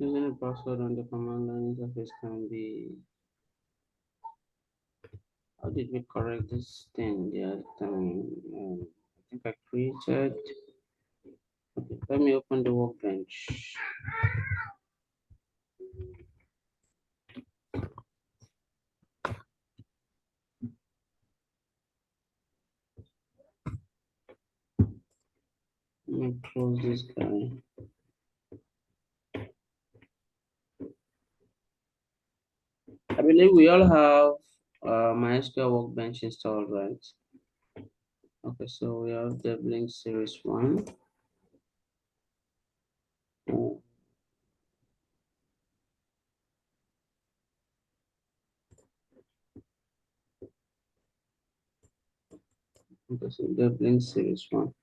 Using a password on the command line interface can be. How did we correct this thing the other time? I think I created. Okay, let me open the workbench. Let me close this guy. I believe we all have MySQL Workbench installed, right? Okay, so we have DevLink Series 1. Okay, so DevLink Series 1.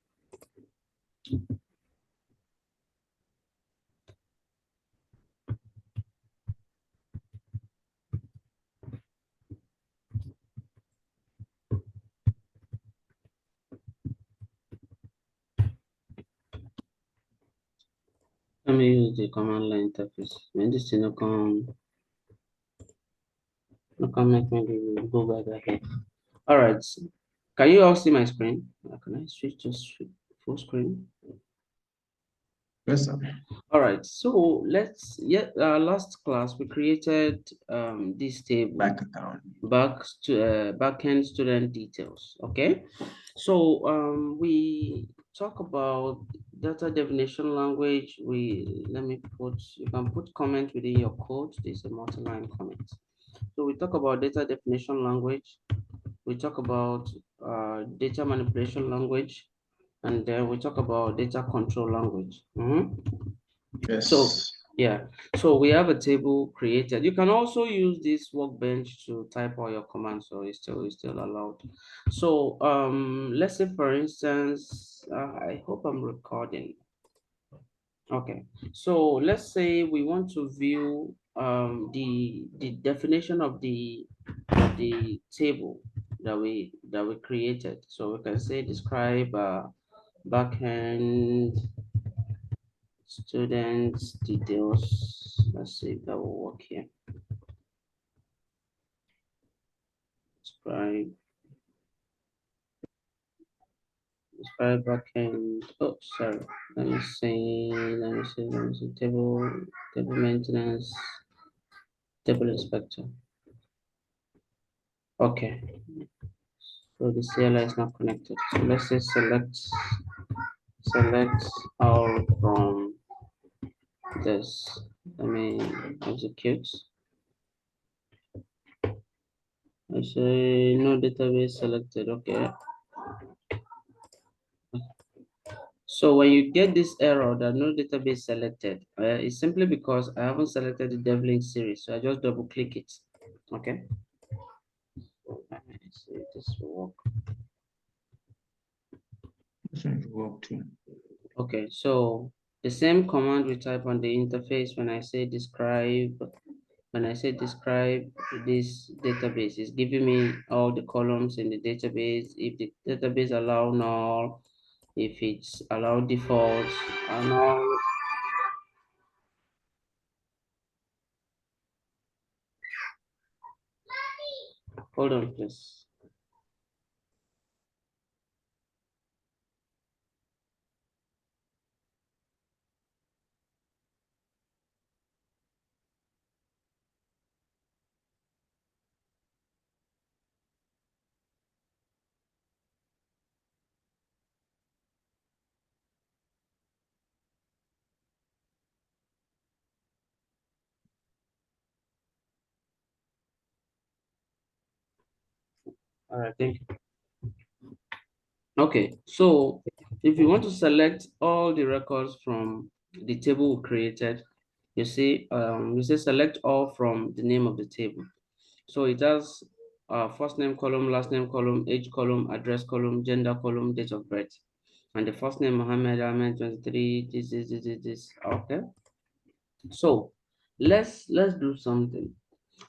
Let me use the command line interface. When this thing can make me go back ahead. All right. Can you all see my screen? Can I switch to full screen? Yes, sir. All right. So let's last class we created this table Bank account. backend student details. Okay. So we talk about data definition language. Let me put, you can put comment within your code. There's a multi-line comment. So we talk about data definition language. We talk about data manipulation language, and then we talk about data control language. Yes. So yeah, so we have a table created. You can also use this workbench to type all your commands, so it's still allowed. So let's say for instance, I hope I'm recording. Okay, so let's say we want to view the definition of the table that we created. So we can say describe backend students details. Let's see if that will work here. Describe backend. Oh, sorry. Let me see. Table maintenance. Table inspector. Okay. So the CLI is not connected. So let's say select all from this. Let me execute. I say no database selected. Okay. So when you get this error that no database selected, it's simply because I haven't selected the DevLink series. So I just double click it. Okay. Let me see if this will work. This one will work too. Okay, so the same command we type on the interface when I say describe this database is giving me all the columns in the database. If the database allow null, if it's allow default, null. Hold on, please. All right, thank you. Okay, so if you want to select all the records from the table we created, you say select all from the name of the table. So it has first name column, last name column, age column, address column, gender column, date of birth. And the first name Mohammed Ahmed 23, this. Okay. So let's do something.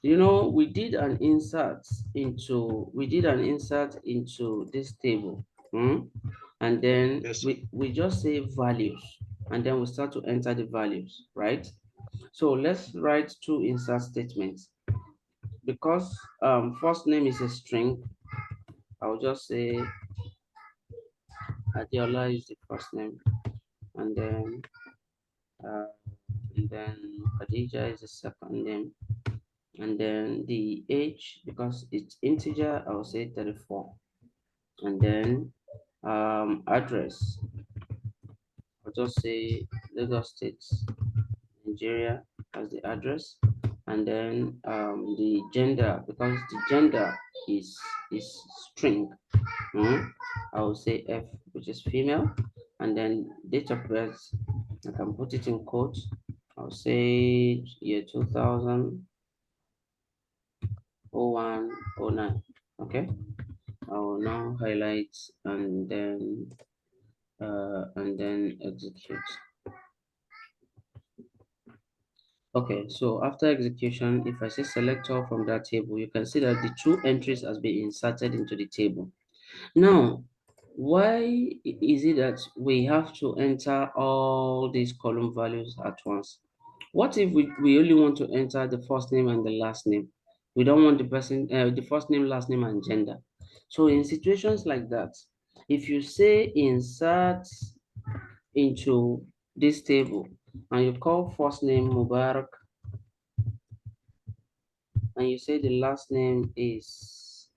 You know, we did an insert into this table. And then Yes. we just say values, and then we start to enter the values, right? So let's write two insert statements. Because first name is a string, I'll just say Adiola is the first name, and then uh, Khadija is the second name, and then the age, because it's integer, I'll say 34, and then address, I'll just say Lagos State, Nigeria as the address, and then the gender, because the gender is string. I will say F, which is female, and then date of birth, I can put it in quotes. I'll say year 2000, 01, 09. Okay, I will now highlight and then execute. Okay, so after execution, if I say select all from that table, you can see that the two entries has been inserted into the table. Now, why is it that we have to enter all these column values at once? What if we only want to enter the first name and the last name? We don't want the person, the first name, last name, and gender. So in situations like that, if you say insert into this table and you call first name Mubarak and you say the last name is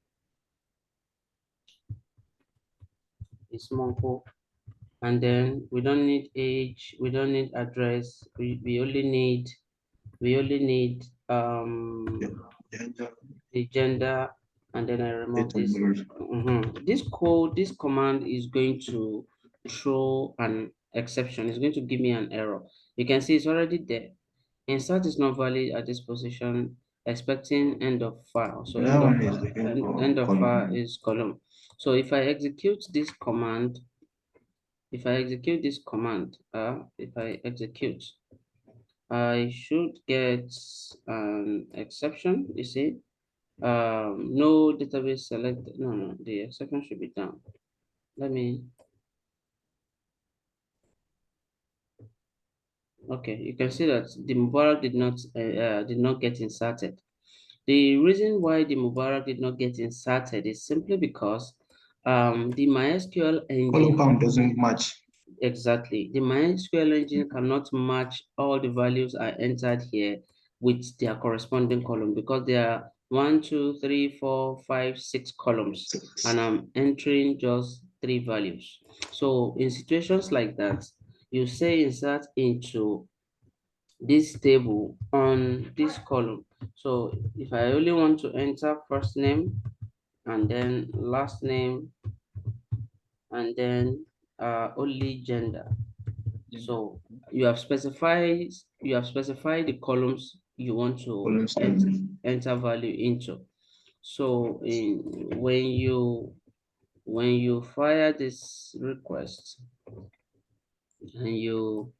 Monko, and then we don't need age, we don't need address, we only need Gender, the gender, and then I remove date of this. birth. This command is going to throw an exception. It's going to give me an error. You can see it's already there. Insert is not valid at this position, expecting end of file. So That one is looking end for of file column. is column. So if I execute this command, if I execute, I should get an exception. You see, no database selected. No, the exception should be down. Let me. Okay, you can see that the Mubarak did not get inserted. The reason why the Mubarak did not get inserted is simply because the MySQL Column engine. count doesn't match. Exactly. The MySQL engine cannot match all the values I entered here with their corresponding column because there are 1, 2, 3, 4, 5, 6 columns, and Six. I'm entering just 3 values. So in situations like that, you say insert into this table on this column. So if I only want to enter first name and then last name and then only gender. So you have specified the columns you want to Column seven. enter value into. So when you fire this request and you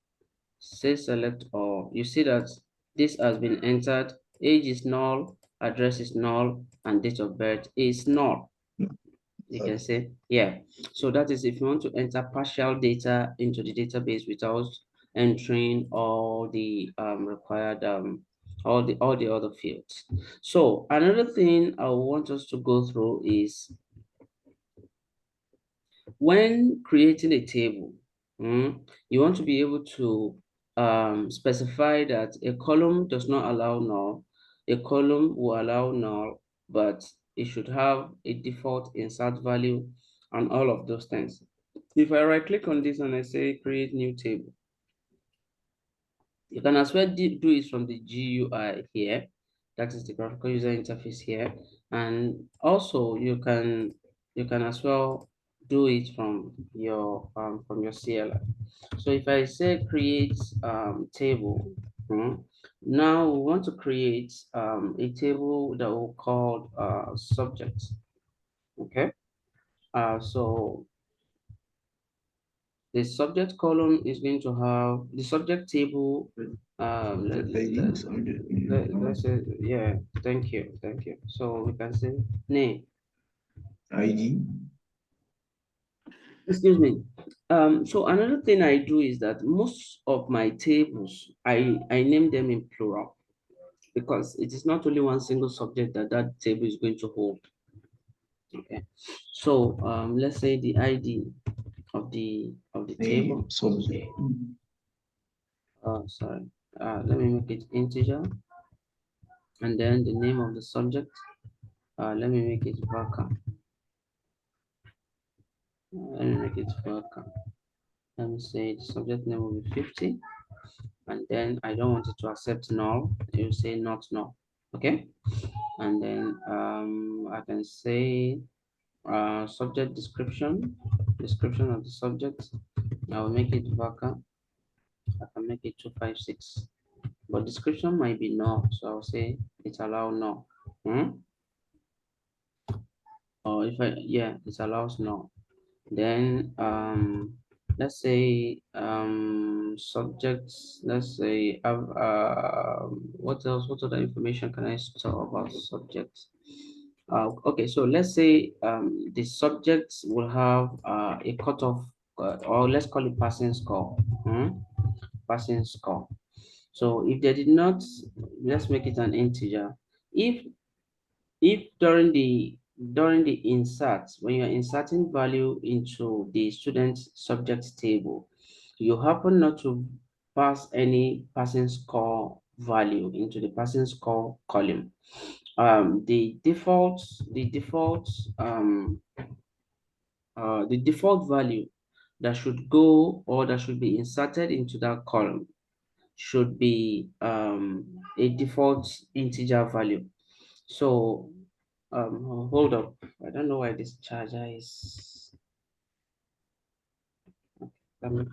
say select all, you see that this has been entered. Age is null, address is null, and date of birth is null. You can say, yeah. So that is if you want to enter partial data into the database without entering all the required all the other fields. So another thing I want us to go through is when creating a table, you want to be able to specify that a column does not allow null, a column will allow null, but it should have a default insert value and all of those things. If I right click on this and I say create new table, you can as well do it from the GUI here. That is the graphical user interface here. And also you can as well do it from your CLI. So if I say create table, now we want to create a table that will call subject. Okay. So the subject column is going to have the subject table. Let, Subject ID, subject let's say, yeah, thank you. So we can say name. ID. Excuse me. So another thing I do is that most of my tables, I name them in plural because it is not only one single subject that that table is going to hold. Okay. So let's say the ID of the The table. subject. Sorry. Let me make it integer, and then the name of the subject. Let me make it varchar. Let me make it varchar. Let me say the subject name will be 50, and then I don't want it to accept null. You say not null. Okay. And then I can say subject description of the subject. I will make it varchar. I can make it 256. But description might be null, so I'll say it allow null. Or if I, yeah, it allows null. Then let's say subjects, let's say what else, what other information can I store about subjects? Okay, so let's say the subjects will have a cutoff, or let's call it passing score. Passing score. So if they did not, let's make it an integer. If if during the insert, when you're inserting value into the student subject table, you happen not to pass any passing score value into the passing score column, the default value that should go or that should be inserted into that column should be a default integer value. So hold up. I don't know why this charger is. Let me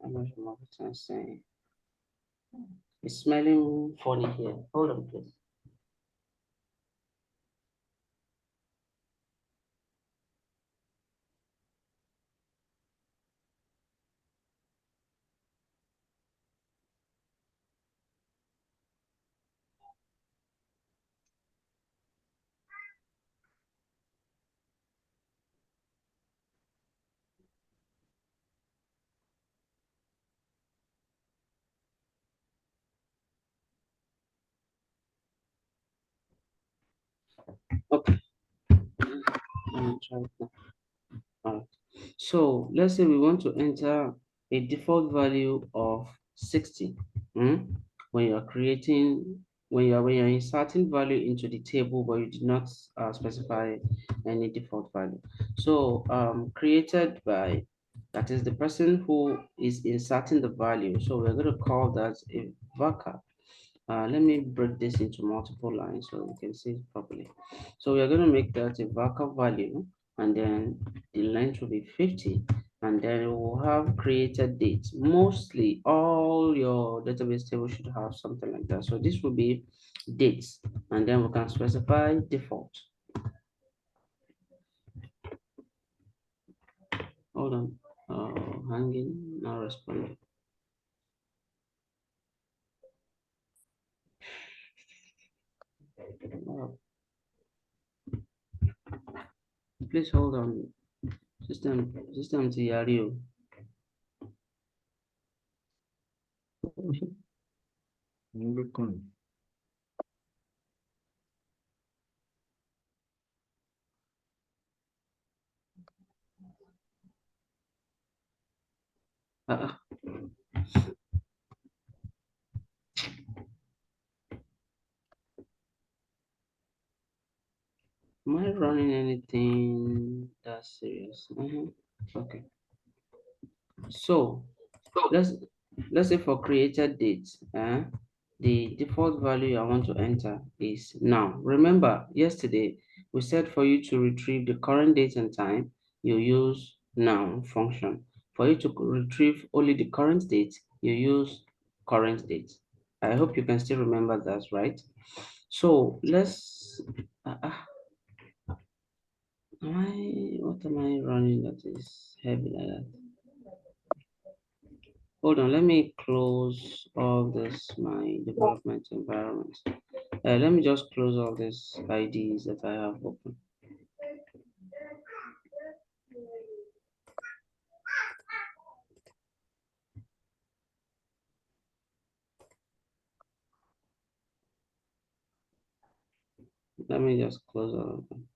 remove it and say it's smelling funny here. Hold on, please. Okay, let me try it now. All right. So let's say we want to enter a default value of 60. mm, When you're creating, when you're inserting value into the table, but you did not specify any default value. So created by, that is the person who is inserting the value. So we're going to call that a varchar. Let me break this into multiple lines so we can see it properly. So we are going to make that a varchar value, and then the length will be 50, and then we will have created date. Mostly all your database table should have something like that. So this will be dates, and then we can specify default. Hold on. Hanging, now responding. Oh, please hold on. System to Yario. Look on. Uh, am I running anything that's serious? Okay. So let's let's say for created date, the default value I want to enter is now. Remember, yesterday we said for you to retrieve the current date and time, you use now function. For you to retrieve only the current date, you use current date. I hope you can still remember that, right? So let's. Uh, uh, what am I running that is heavy like that? Hold on, let me close all this, my development environment. Let me just close all these IDs that I have open. Let me just close all of them.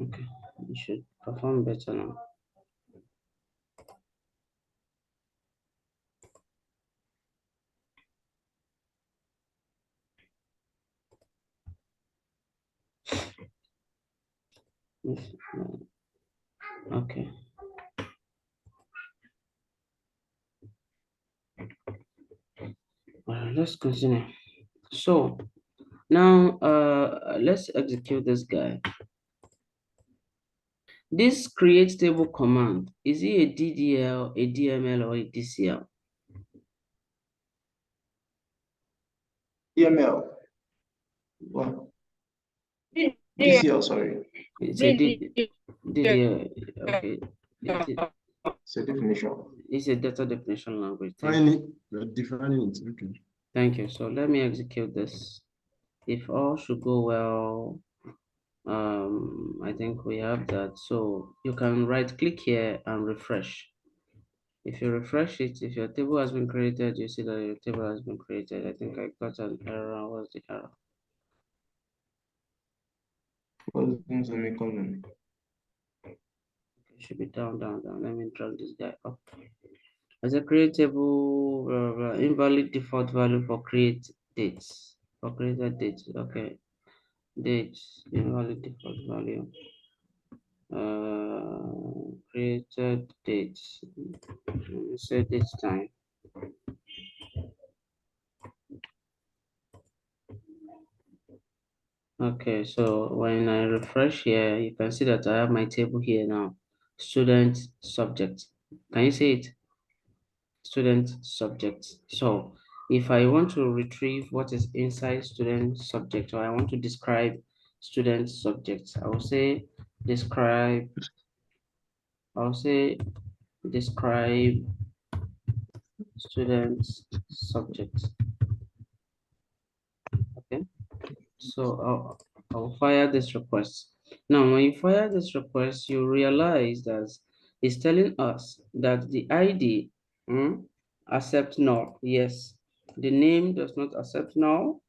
Okay, you should perform better now. Yes, okay. Let's continue. So now let's execute this guy. This create table command, is it a DDL, a DML, or a DCL? EML. What? DCL, sorry. It's a DDL, okay. It's a definition. It's a data definition language. Thank you. Finally, we're defining it. Okay. Thank you. So let me execute this. If all should go well, I think we have that. So you can right click here and refresh. If you refresh it, if your table has been created, you see that your table has been created. I think I got an error. What's the error? What's the semicolon? It should be down, down, down. Let me drag this guy up. As a create table, invalid default value for create dates. For created dates. Okay. Dates, invalid default value. Created dates. Set this time. Okay, so when I refresh here, you can see that I have my table here now. Student subject. Can you see it? Student subject. So if I want to retrieve what is inside student subject, or I want to describe student subject, I will say describe, I'll say describe student subject. Okay. So I'll fire this request. Now, when you fire this request, you realize that it's telling us that the ID accept null. Yes, the name does not accept null.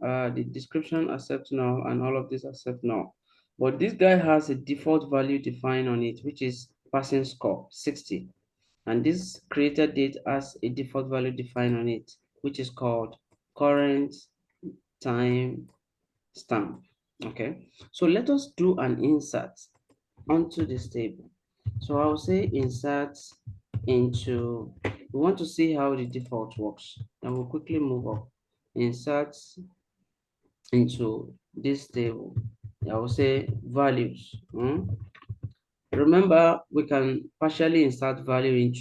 The description accept null, and all of this accept null. But this guy has a default value defined on it, which is passing score 60. And this created date has a default value defined on it, which is called current time stamp. Okay, so let us do an insert onto this table. So I'll say insert into, we want to see how the default works, and we'll quickly move up. Insert into this table. I will say values. Remember, we can partially insert value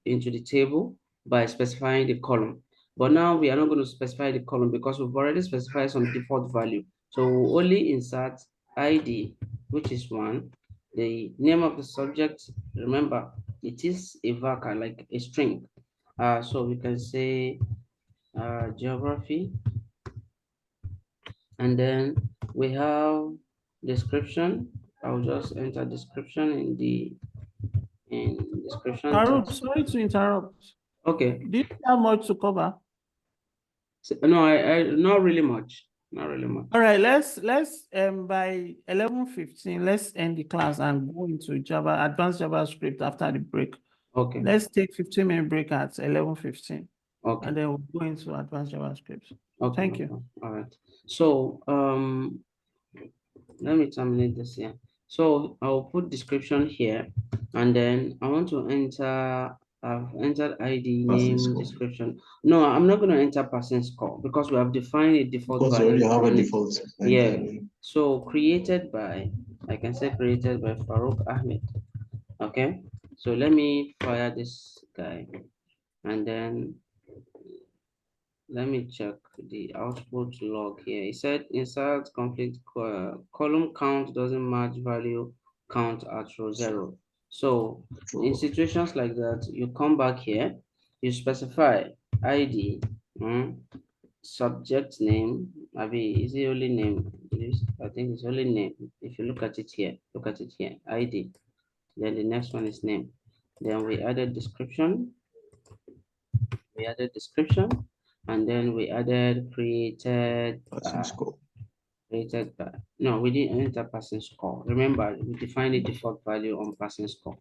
into the table by specifying the column. But now we are not going to specify the column because we've already specified some default value. So we'll only insert ID, which is one. The name of the subject, remember, it is a varchar, like a string. So we can say geography, and then we have description. I'll just enter description in description Farouk, text. sorry to interrupt. Okay. Do you have much to cover? So, no, I not really much. Not really much. All right, let's by 11:15, let's end the class and go into Java, advanced JavaScript after the break. Okay. Let's take 15-minute break at 11:15. Okay. And then we'll go into advanced JavaScript. Okay. Thank you. All right. So let me terminate this here. So I'll put description here, and then I want to enter. I've entered ID, Passing name, score. description. No, I'm not going to enter passing score because we have defined a default Because you already value have a on it. default. Yeah. So created by, I can say created by Farouk Ahmed. Okay. So let me fire this guy, and then let me check the output log here. It said insert complete column count doesn't match value count at row 0. So in situations like that, you come back here, you specify ID, subject name. Maybe is it only name? I think it's only name. If you look at it here, look at it here, ID. Then the next one is name. Then we added description. We added description, and then we added created Passing score. created no, we didn't enter passing score. Remember, we defined the default value on passing score.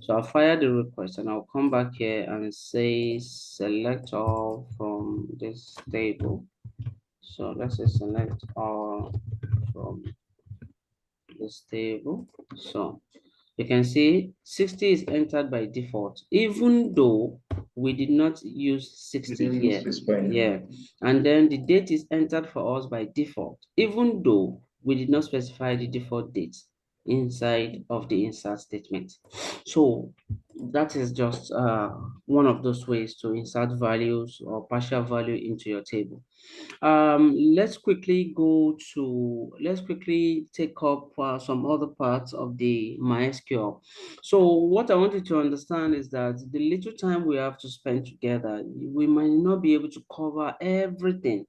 So I'll fire the request and I'll come back here and say select all from this table. So let's say select all from this table. So you can see 60 is entered by default, even though we did not use 60 didn't here. specify anything. Yeah, and then the date is entered for us by default, even though we did not specify the default date inside of the insert statement. So that is just one of those ways to insert values or partial value into your table. Let's quickly let's quickly take up some other parts of the MySQL. So what I want you to understand is that the little time we have to spend together, we might not be able to cover everything.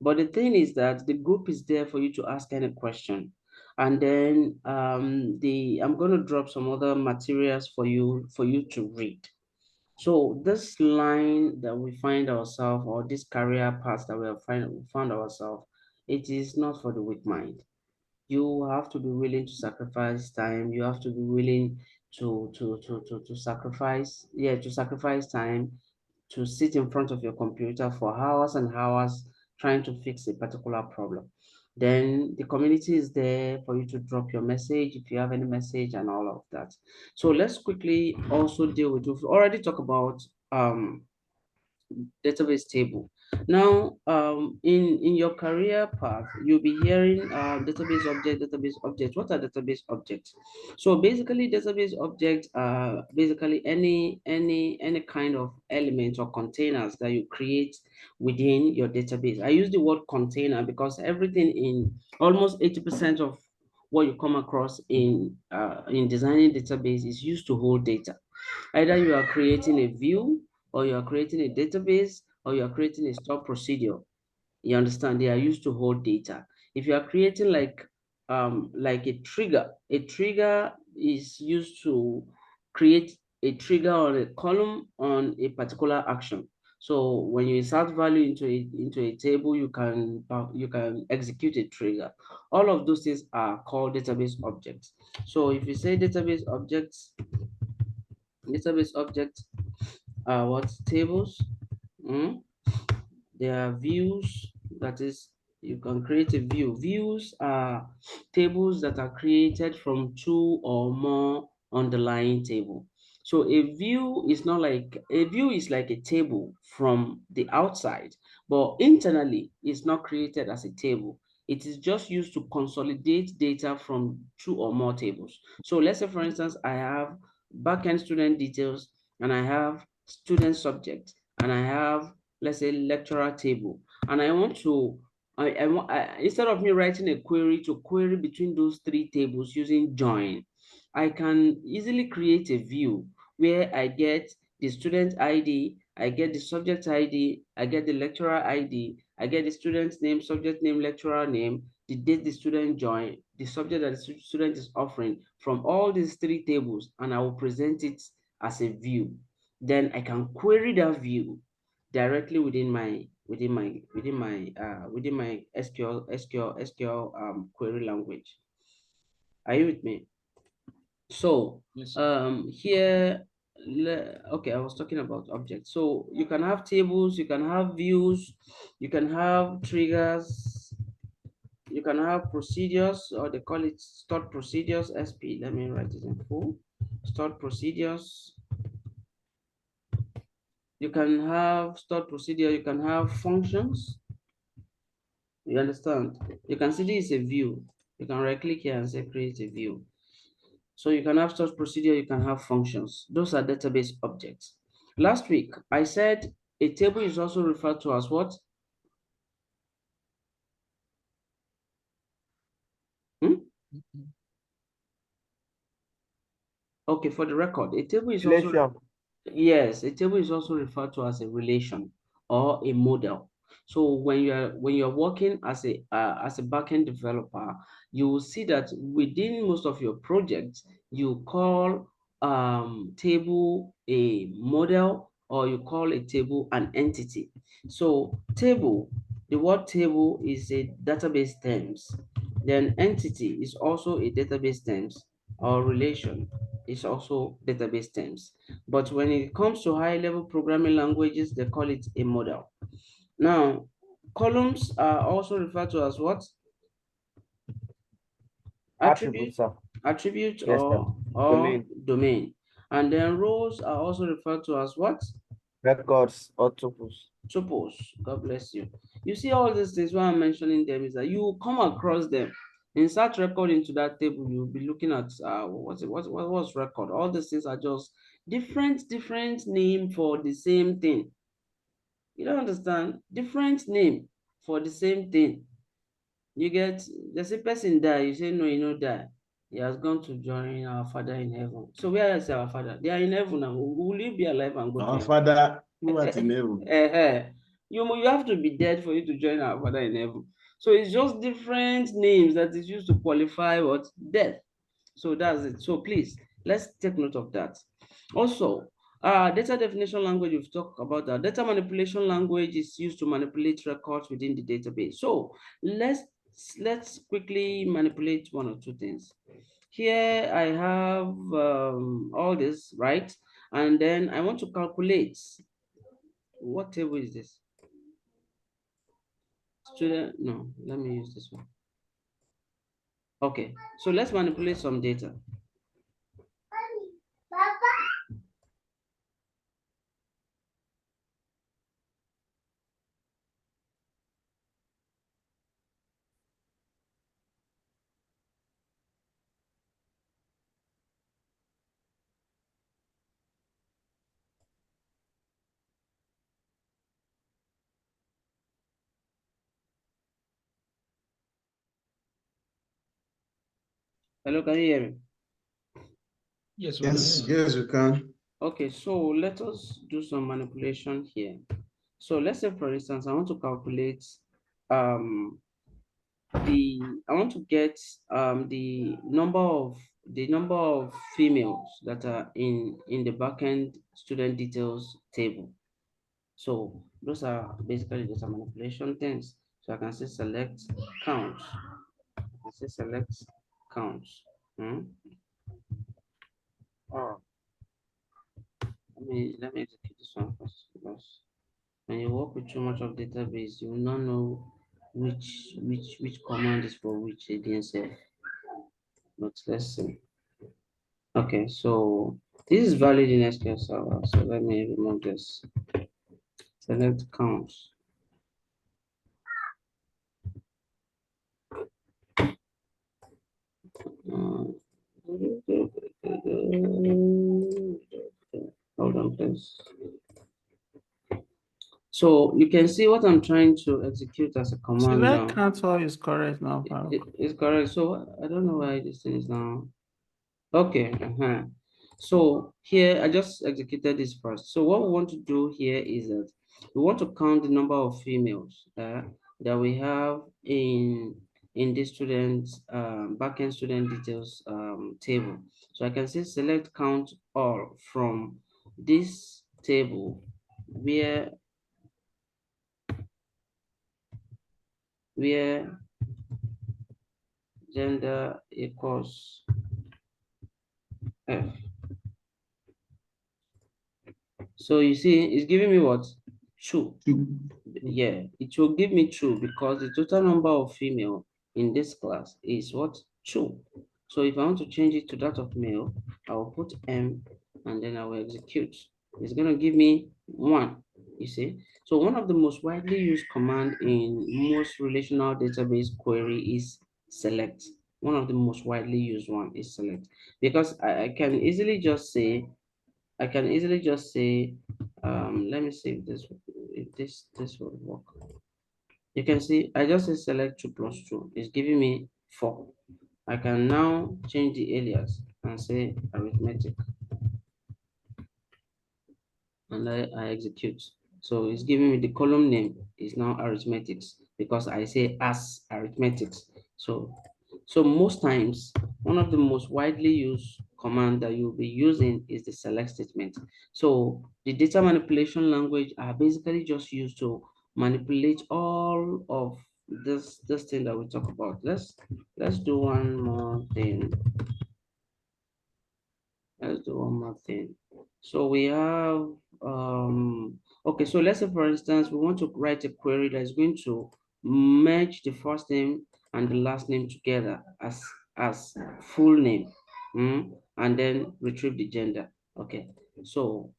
But the thing is that the group is there for you to ask any question. And then I'm going to drop some other materials for you to read. So this line that we find ourselves, or this career path that we found ourselves, it is not for the weak mind. You have to be willing to sacrifice time. You have to be willing to sacrifice, yeah, to sacrifice time to sit in front of your computer for hours and hours trying to fix a particular problem. Then the community is there for you to drop your message if you have any message and all of that. So let's quickly also deal with, we've already talked about database table. Now, in your career path, you'll be hearing database object, database object. What are database objects? So basically, database objects are basically any kind of element or containers that you create within your database. I use the word container because everything in almost 80% of what you come across in designing database is used to hold data. Either you are creating a view, or you are creating a database, or you are creating a stored procedure. You understand? They are used to hold data. If you are creating like a trigger is used to create a trigger on a column on a particular action. So when you insert value into a table, you can execute a trigger. All of those things are called database objects. So if you say database objects are what? Tables. Mm? There are views, that is, you can create a view. Views are tables that are created from two or more underlying table. So a view is like a table from the outside, but internally it's not created as a table. It is just used to consolidate data from two or more tables. So let's say, for instance, I have backend student details, and I have student subject, and I have, let's say, lecturer table, and I want to instead of me writing a query to query between those three tables using join, I can easily create a view where I get the student ID, I get the subject ID, I get the lecturer ID, I get the student's name, subject name, lecturer name, the date the student joined, the subject that the student is offering from all these three tables, and I will present it as a view. Then I can query that view directly within my SQL query language. Are you with me? So Yes. here, okay, I was talking about objects. So you can have tables, you can have views, you can have triggers, you can have procedures, or they call it stored procedures, SP. Let me write it in full. Stored procedures. You can have stored procedure, you can have functions. You understand? You can see this is a view. You can right click here and say create a view. So you can have stored procedure, you can have functions. Those are database objects. Last week, I said a table is also referred to as what? Hmm? Okay, for the record, a table is also Relation. yes, a table is also referred to as a relation or a model. So when you're working as a backend developer, you will see that within most of your projects, you call table a model or you call a table an entity. So table, the word table is a database terms. Then entity is also a database terms, or relation is also database terms. But when it comes to high level programming languages, they call it a model. Now, columns are also referred to as what? Attributes, sir. Attribute Yes, sir. or Domain, domain. And then rows are also referred to as what? records, or tuples. Tuples. God bless you. You see all these things, why I'm mentioning them is that you will come across them. Insert record into that table, you'll be looking at what's record. All these things are just different name for the same thing. You don't understand? Different name for the same thing. You get, there's a person die, you say no, you know die. He has gone to join our Father in heaven. So where is our Father? They are in heaven now. Will you be alive and go to Our heaven? Father who art in heaven. You have to be dead for you to join our Father in heaven. So it's just different names that is used to qualify what? Death. So that's it. So please, let's take note of that. Also, data definition language, we've talked about that. Data manipulation language is used to manipulate records within the database. So let's quickly manipulate one or two things. Here I have all this, right? And then I want to calculate. What table is this? Student, no, let me use this one. Okay, so let's manipulate some data. Hello, can you hear me? Yes, Yes, you can. Okay, so let us do some manipulation here. So let's say, for instance, I want to calculate um I want to get the number of females that are in the backend student details table. So those are basically just a manipulation things. So I can say select count. I can say select count. Hmm? Oh, let me execute this one first, because when you work with too much of database, you will not know which command is for which ADSF. But let's see. Okay, so this is valid in SQL Server. So let me remove this. Select count. Uh, Hold on, please. So you can see what I'm trying to execute as a command Select now. cancel is correct now, Farouk. It's correct. So I don't know why this thing is now. Okay. So here I just executed this first. So what we want to do here is that we want to count the number of females that we have in this student backend student details table. So I can say select count all from this table where gender equals F. So you see, it's giving me what? True. Yeah, it will give me true because the total number of female in this class is what? True. So if I want to change it to that of male, I will put M and then I will execute. It's going to give me 1, you see. So one of the most widely used command in most relational database query is select. One of the most widely used one is select, because I can easily just say, let me see if this will work. You can see I just say select 2 plus 2. It's giving me 4. I can now change the alias and say arithmetic, and I execute. So it's giving me the column name is now arithmetics because I say as arithmetics. So So most times, one of the most widely used command that you'll be using is the select statement. So the data manipulation language are basically just used to manipulate all of this thing that we talk about. Let's do one more thing. Let's do one more thing. So we have okay, so let's say for instance we want to write a query that is going to merge the first name and the last name together as full name, and then retrieve the gender. Okay, so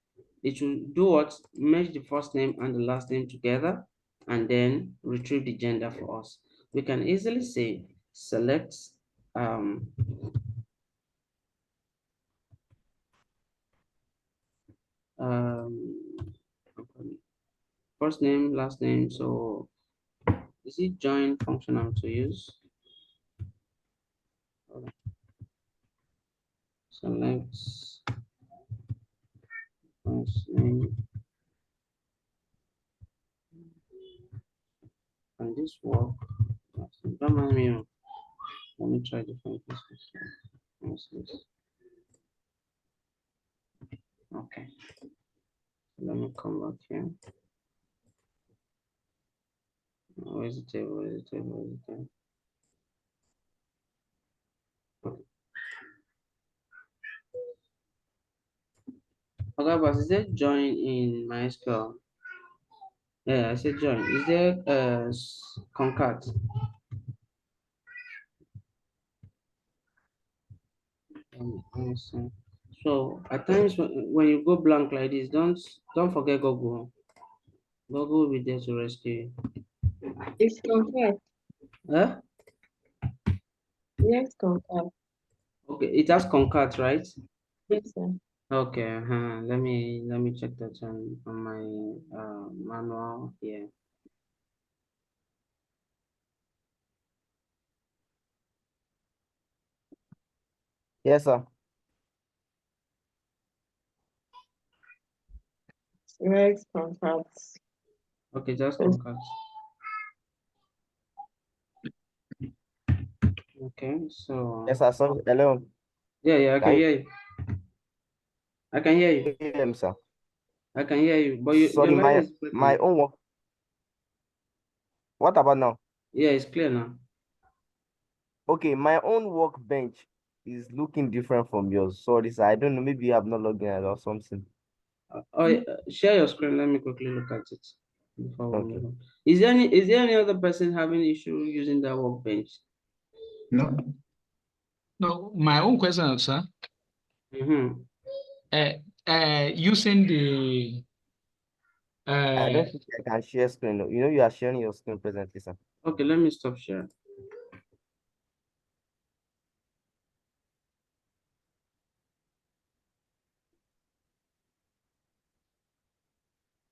it will do what? Merge the first name and the last name together and then retrieve the gender for us. We can easily say select um um first name, last name. So is it join functional to use? Select first name. Can this work? Don't mind me. Let me try different places. Okay. Let me come back here. Where's the table? Where's the table? Where's the table? Okay. Okay, but is there join in MySQL? Yeah, I said join. Is there concat? Let me see. So at times when you go blank like this, don't forget Google. Google will be there to rescue you. It's contact. Huh? Yes, contact. Okay, it has concat, right? Yes, sir. Okay, let me check that on my manual here. Yes, sir. Next contact. Okay, just Yes. concat. Okay, so Yes, sir. Sorry. Hello. yeah, I can Can hear you. I can hear you. you hear me, sir? I can hear you, but your Sorry, line my is my breaking. own work. What about now? Yeah, it's clear now. Okay, my own workbench is looking different from yours. Sorry, sir. I don't know. Maybe you have not logged in or something. Yeah, share your screen. Let me quickly look at it before we Okay. move on. Is there any other person having issue using that workbench? No. No, my own question, sir. Mm-hmm. Using the I uh don't think I can share screen. You know, you are sharing your screen presently, sir. Okay, let me stop sharing.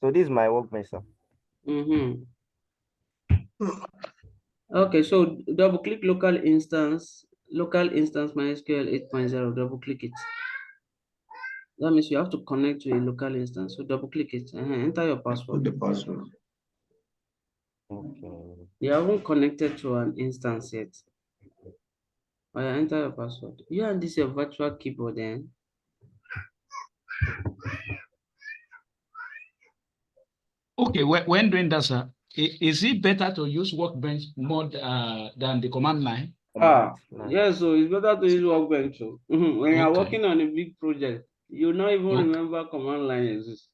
So this is my workbench, sir. Mm-hmm. Okay, so double click local instance MySQL 8.0, double click it. That means you have to connect to a local instance. So double click it. Enter your Put password. the password. Okay. You haven't connected to an instance yet. Oh, yeah, enter your password. You and this your virtual keyboard then. okay, when doing that, sir, is it better to use workbench more than the command line? Ah, Command. yeah, so it's better to use workbench too. When you're Okay. working on a big project, you not even Okay. remember command line exists.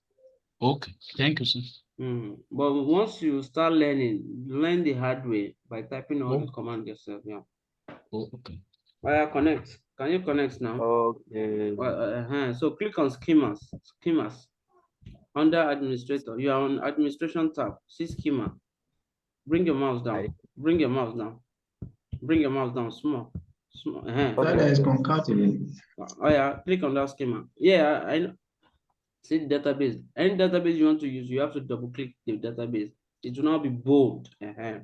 Okay. Thank you, sir. But once you start learn the hard way by typing all the Oh, command yourself. Yeah. okay. Connect. Can you connect now? Okay. So click on schemas under administrator. You are on administration tab. See schema. Bring your mouse I, down. Bring your mouse down. Bring your mouse down. Small. That okay, is okay. concatenated. Oh yeah, click on that schema. Yeah, I know. See the database. Any database you want to use, you have to double click the database. It will not be bold. Okay.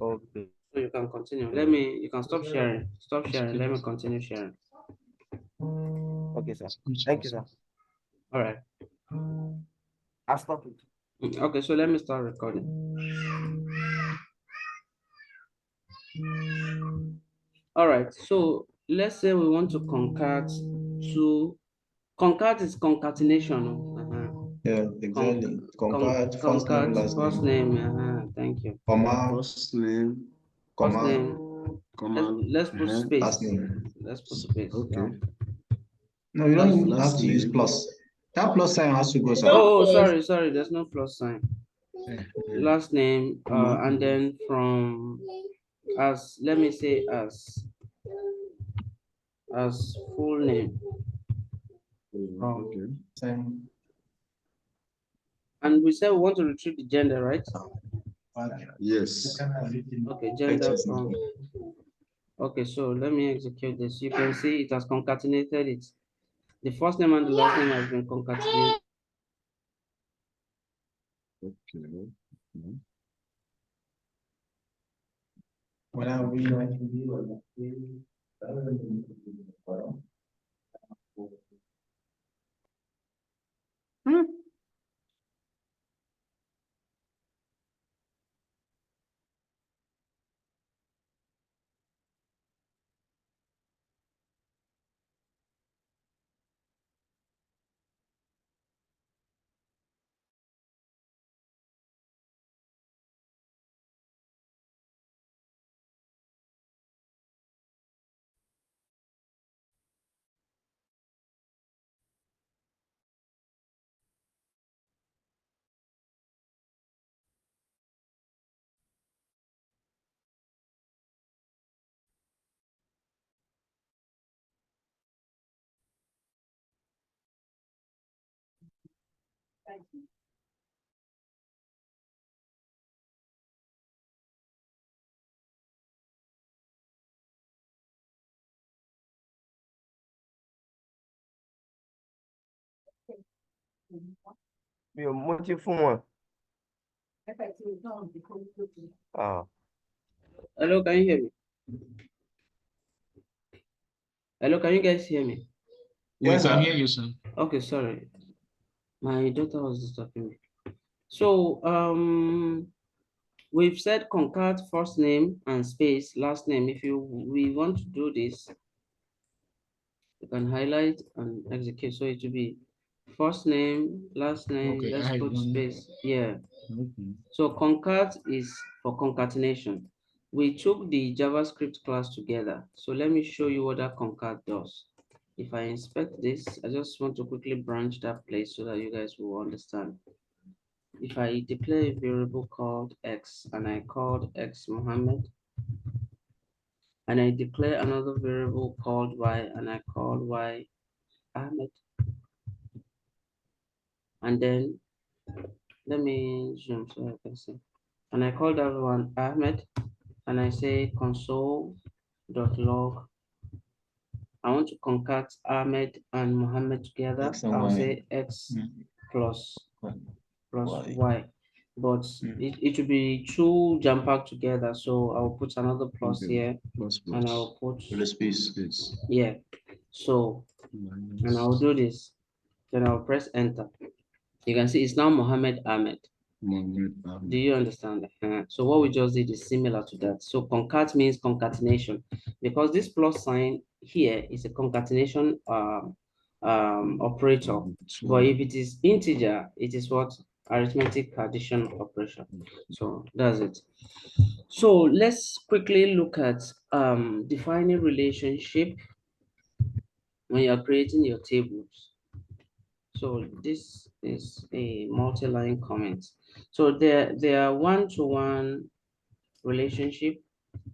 So you can continue. You can stop sharing. Stop sharing. Let me continue sharing. Okay, sir. Thank you, sir. All right. I'll stop it. Okay, so let me start recording. All right, so let's say we want to concat two. Concat is concatenation. Yeah, exactly. Concat first name, Concat last first name, name. Thank you. comma, First name, First comma, name. comma, Let's put uh-huh. space. last name. Let's put space. Okay. Yeah. No, you don't even have Last to use name. plus. That plus sign has to go, sir. Oh, sorry. There's no plus sign. Uh-huh. Last name, Comma. and then from as let me say as full name. Okay. Sign. And we said we want to retrieve the gender, right? Yes. Okay, gender from. Okay, so let me execute this. You can see it has concatenated it. The first name and the last name has been concatenated. Okay. Mhm. When I read Mi ò mú tí fún wọn. Ah, Hello, can you hear me? Hello, can you guys hear me? We Yes, can sir. hear you, sir. Okay, sorry. My daughter was disturbing me. So we've said concat first name and space last name. If we want to do this, you can highlight and execute. So it will be first name, last name, Okay, let's I put don't. space. Yeah. Okay. So concat is for concatenation. We took the JavaScript class together. So let me show you what that concat does. If I inspect this, I just want to quickly branch that place so that you guys will understand. If I declare a variable called X and I called X Mohammed, and I declare another variable called Y and I called Y Ahmed, and then let me zoom so I can see. And I call that one Ahmed, and I say console.log. I want to concat Ahmed and Mohammed together. X and I'll Y. say X plus Y. Y. But it will be two jam packed together. So I'll put another plus Okay. here Plus and plus. I'll put, With a space. Space. yeah. So, and I'll Minus do this. Then I'll press enter. You can see it's now Mohammed Ahmed. Mohammed Do Ahmed. you understand? So what we just did is similar to that. So concat means concatenation because this plus sign here is a concatenation operator. But if it is integer, it is what? Arithmetic addition operation. So that's it. So let's quickly look at defining relationship when you're creating your tables. So this is a multi-line comment. So there are one-to-one relationship,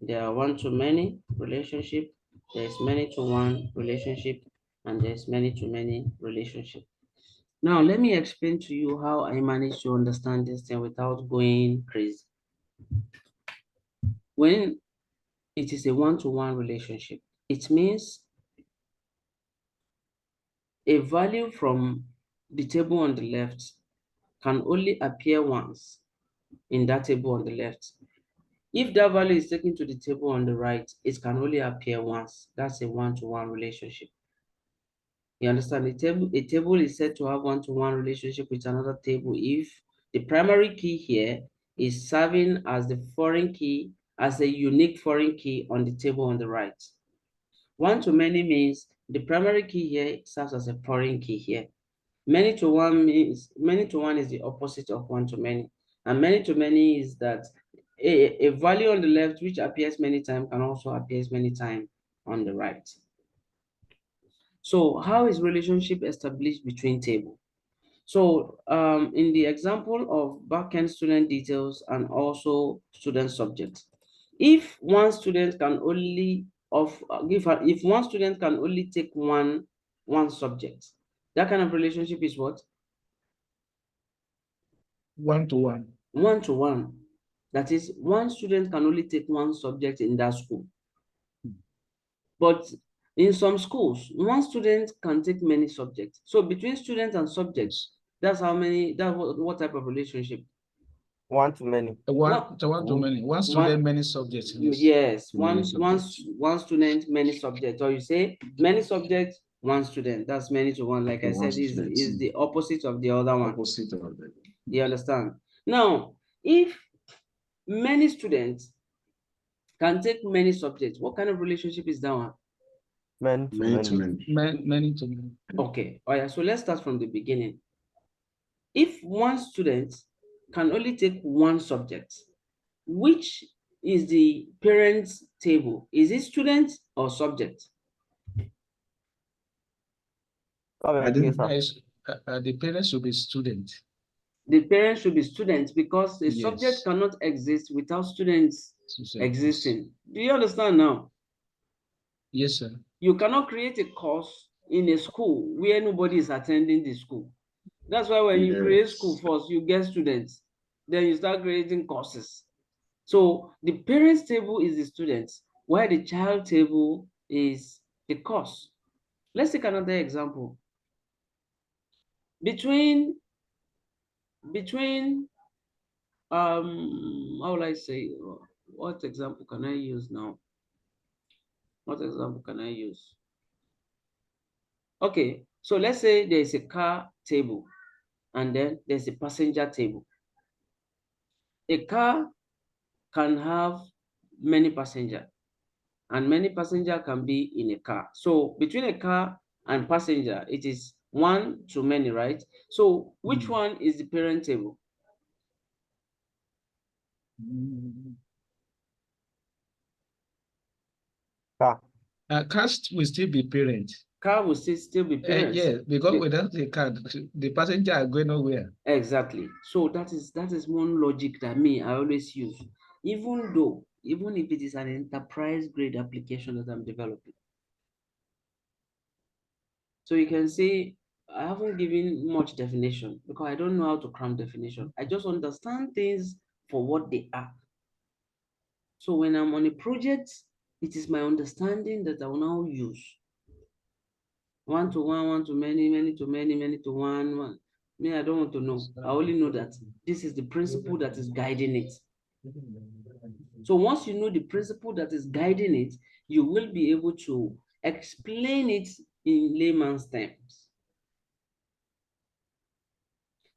there are one-to-many relationship, there's many-to-one relationship, and there's many-to-many relationship. Now let me explain to you how I managed to understand this thing without going crazy. When it is a one-to-one relationship, it means a value from the table on the left can only appear once in that table on the left. If that value is taken to the table on the right, it can only appear once. That's a one-to-one relationship. You understand? A table is said to have one-to-one relationship with another table if the primary key here is serving as the foreign key as a unique foreign key on the table on the right. One-to-many means the primary key here serves as a foreign key here. Many-to-one means many-to-one is the opposite of one-to-many. And many-to-many is that a value on the left which appears many times can also appear many times on the right. So how is relationship established between table? So in the example of backend student details and also student subjects, if one student can only if one student can only take one subject, that kind of relationship is what? One-to-one. One-to-one. That is, one student can only take one subject in that school. But in some schools, one student can take many subjects. So between student and subjects, that's how many, what type of relationship? One-to-many. One-to-many. One student, many subjects. Yes, Many one subjects. student, many subjects. Or you say many subjects, one student. That's many-to-one. Like I One said, is student. the opposite of the other one. Opposite of that. You understand? Now, if many students can take many subjects, what kind of relationship is that one? Many to Many-to-many. many. Many-to-many. Okay. Oh yeah. So let's start from the beginning. If one student can only take one subject, which is the parents' table? Is it student or subject? Come I again, didn't- sir. The parents should be student. The parents should be students because a Yes. subject cannot exist without students Yes. existing. Do you understand now? Yes, sir. You cannot create a course in a school where nobody is attending the school. That's why when you create Yes. school first, you get students. Then you start creating courses. So the parents' table is the students, while the child table is the course. Let's take another example. Between how will I say, what example can I use now? What example can I use? Okay, so let's say there's a car table and then there's a passenger table. A car can have many passengers and many passengers can be in a car. So between a car and passenger, it is one to many, right? So which one is the parent table? Car. Cast will still be parent. Car will still be parents. Yeah, because Be- without the car, the passenger are going nowhere. Exactly. So that is one logic that I always use, even if it is an enterprise grade application that I'm developing. So you can see I haven't given much definition because I don't know how to cram definition. I just understand things for what they are. So when I'm on a project, it is my understanding that I will now use. One-to-one, one-to-many, many-to-many, many-to-one, one. Me, I don't want to know. I only know that this is the principle that is guiding it. So once you know the principle that is guiding it, you will be able to explain it in layman's terms.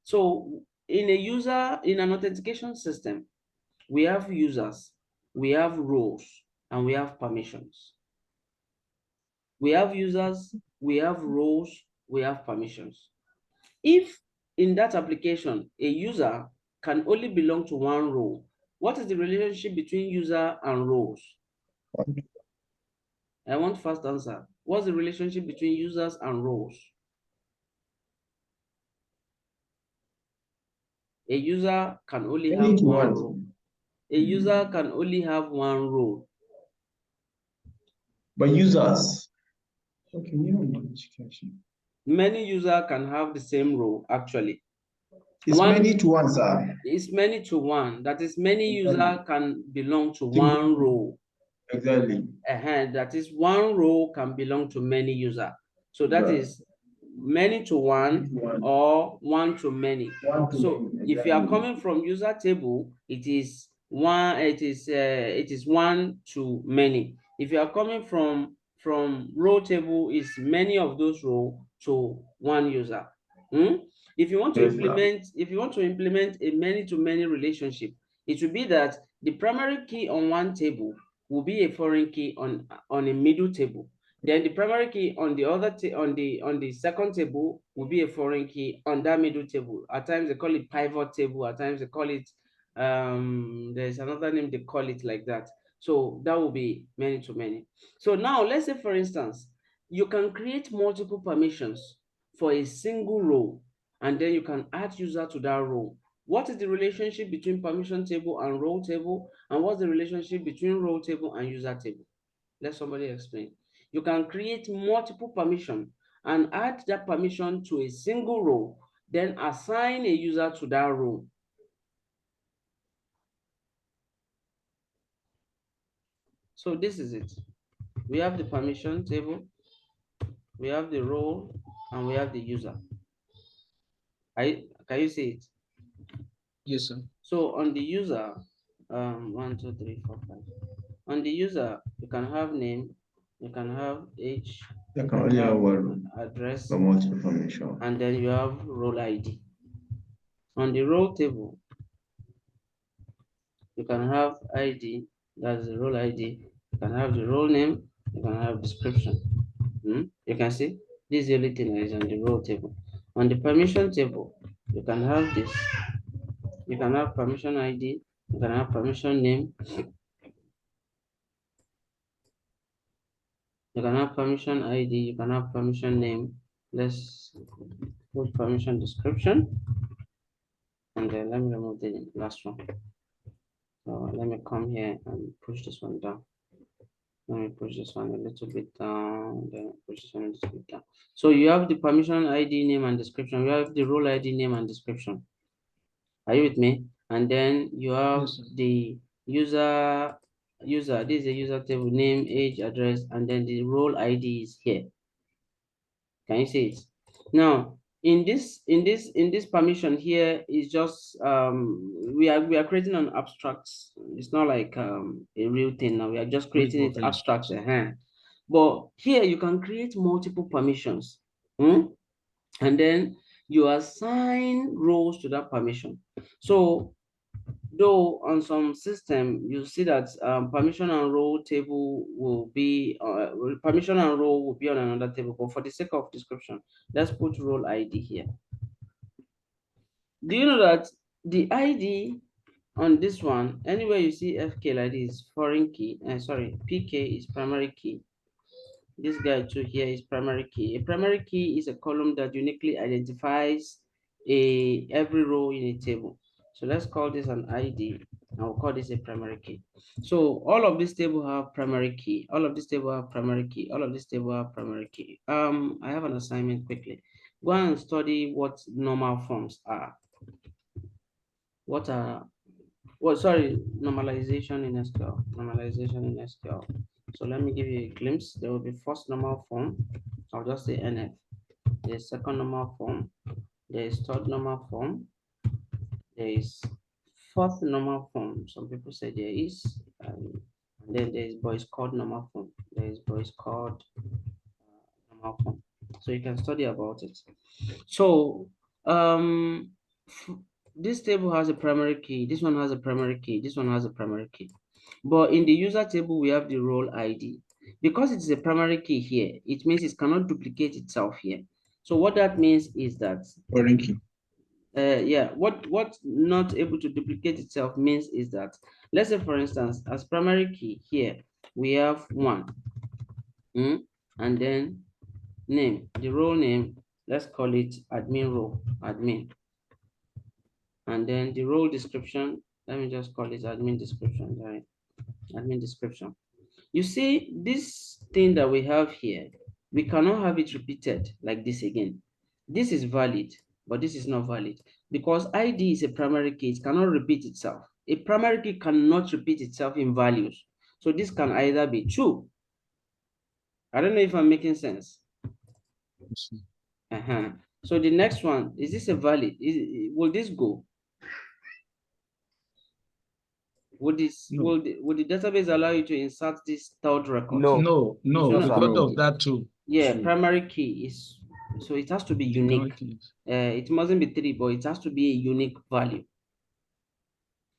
So in an authentication system, we have users, we have roles, and we have permissions. We have users, we have roles, we have permissions. If in that application, a user can only belong to one role, what is the relationship between user and roles? I want fast answer. What's the relationship between users and roles? A user can only have Many to one one. role. A user can only have one role. But users. Okay, new notification. Many users can have the same role, actually. It's One- many to one, sir. It's many to one. That is, many Exactly. users can belong to Single one role. role. Exactly. That is, one role can belong to many users. So that Right. is many to one or one to many. One to So many, if you are exactly. coming from user table, it is one to many. If you are coming from row table, it's many of those row to one user. If you want to Yes, sir. implement a many to many relationship, it will be that the primary key on one table will be a foreign key on a middle table. Then the primary key on the other on the second table will be a foreign key on that middle table. At times they call it pivot table. At times they call it there's another name they call it like that. So that will be many to many. So now let's say, for instance, you can create multiple permissions for a single row, and then you can add user to that row. What is the relationship between permission table and row table? And what's the relationship between row table and user table? Let somebody explain. You can create multiple permission and add that permission to a single row, then assign a user to that row. So this is it. We have the permission table, we have the role, and we have the user. Can you see it? Yes, sir. So on the user, 1, 2, 3, 4, 5. On the user, you can have name, you can have age, You can only have one address, for multiple permission. and then you have role ID. On the role table, you can have ID, that's the role ID. You can have the role name, you can have description. You can see this is the only thing that is on the role table. On the permission table, you can have this. You can have permission ID, you can have permission name, you can have permission ID, you can have permission name. Let's put permission description. And then let me remove the last one. So let me come here and push this one down. Let me push this one a little bit down, then push this one a little bit down. So you have the permission ID name and description. You have the role ID name and description. Are you with me? And then you have Yes, sir. the user. This is a user table, name, age, address, and then the role ID is here. Can you see it? Now, in this permission here is just we are creating an abstract. It's not like a real thing now. We are just creating it abstract. But here you can create multiple permissions, and then you assign roles to that permission. So though on some system you see that permission and role table will be permission and role will be on another table, but for the sake of description, let's put role ID here. Do you know that the ID on this one, anywhere you see FK like this, foreign key, sorry, PK is primary key. This guy too here is primary key. A primary key is a column that uniquely identifies every row in a table. So let's call this an ID, and we'll call this a primary key. So all of this table have primary key. All of this table have primary key. All of this table have primary key. I have an assignment quickly. Go and study what normal forms are. What are sorry, normalization in SQL. Normalization in SQL. So let me give you a glimpse. There will be first normal form. I'll just say NF. There's second normal form. There is third normal form. There is fourth normal form. Some people say there is. And then there is boys called normal form. There is boys called normal form. So you can study about it. So this table has a primary key. This one has a primary key. This one has a primary key. But in the user table, we have the role ID. Because it's a primary key here, it means it cannot duplicate itself here. So what that means is that Foreign key. yeah, what not able to duplicate itself means is that, let's say for instance, as primary key here, we have 1, and then name, the role name, let's call it admin role, admin. And then the role description, let me just call it admin description, right? Admin description. You see, this thing that we have here, we cannot have it repeated like this again. This is valid, but this is not valid because ID is a primary key. It cannot repeat itself. A primary key cannot repeat itself in values. So this can either be true. I don't know if I'm making sense. So the next one, is this a valid? Will this go? Would this would the database allow you to insert this third record? No. No, sir. because of that too. Yeah, primary key is, so it has to be unique. It mustn't be 3, but it has to be a unique value.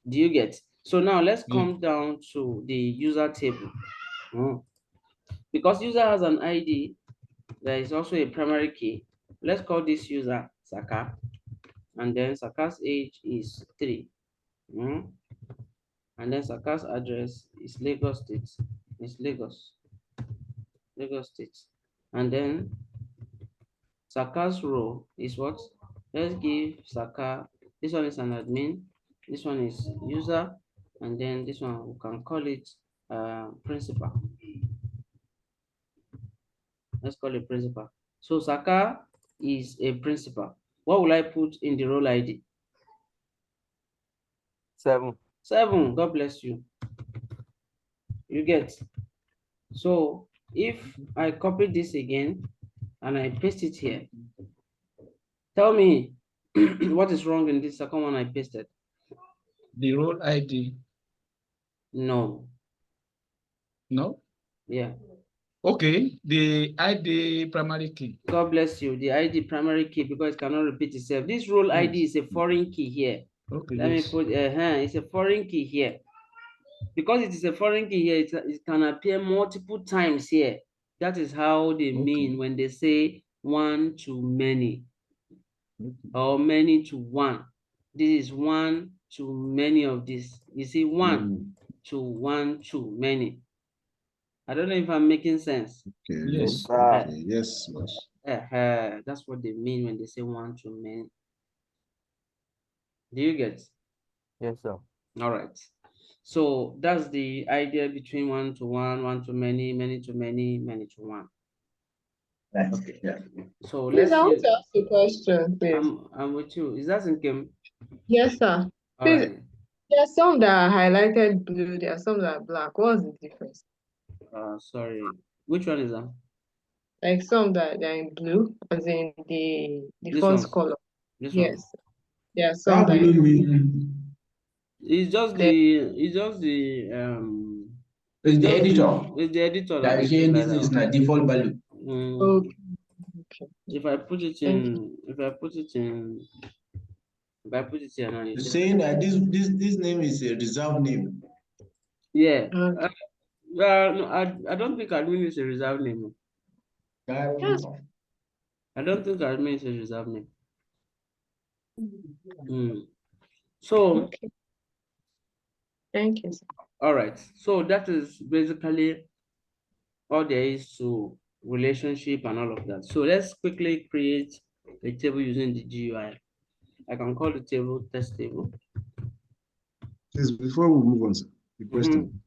Do you get? So now let's Yeah. come down to the user table. Because user has an ID, there is also a primary key. Let's call this user Saka, and then Saka's age is 3. And then Saka's address is Lagos State. It's Lagos State. And then Saka's role is what? Let's give Saka, this one is an admin, this one is user, and then this one we can call it principal. Let's call it principal. So Saka is a principal. What will I put in the role ID? 7. 7. God bless you. You get. So if I copy this again and I paste it here, tell me what is wrong in this second one I pasted? The role ID. No. No? Yeah. Okay. The ID primary key. God bless you. The ID primary key, because it cannot repeat itself. This role ID is a foreign key here. Okay. Let me Yes. put it's a foreign key here. Because it is a foreign key here, it can appear multiple times here. That is how they mean when they say one to many or many to one. This is one to many of this. You see, one to one to many. I don't know if I'm making sense. Okay. Yes. Okay. Yes, boss. That's what they mean when they say one to many. Do you get? Yes, sir. All right. So that's the idea between one to one, one to many, many to many, many to one. Okay. Yeah. So Please, let's I want use. to ask a question, please. I'm with you. Is that in Kim? Yes, sir. All Please, right. there are some that are highlighted blue, there are some that are black. What's the difference? Sorry. Which one is that? Like some that are in blue, as in the This font one. color. This one. Yes. There are some That that blue mean It's just Then- it's the editor it's the editor that that is makes it saying like this is that. not default value. okay. If I put it Thank in, if I put it here now, you You're see. saying that this name is a reserved name. Yeah. Okay. No, I don't think admin is a reserved name. Yes. I don't think admin is a reserved name. So, Okay. Thank you, sir. all right. So that is basically all there is to relationship and all of that. So let's quickly create a table using the GUI. I can call the table test table. Please, before we move on, sir, the question.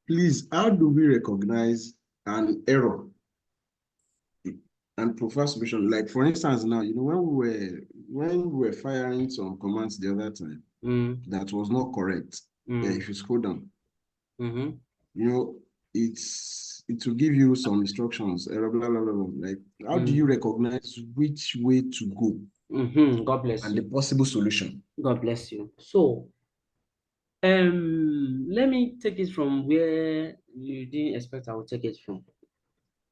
Please, how do we recognize an error and prefer solution? Like for instance, now when we were firing some commands the other time, that was not correct. If you scroll down, it will give you some instructions. Blah, blah, blah, blah. Like, how do you recognize which way to go? God bless and you. the possible solution? God bless you. So, let me take it from where you didn't expect I would take it from.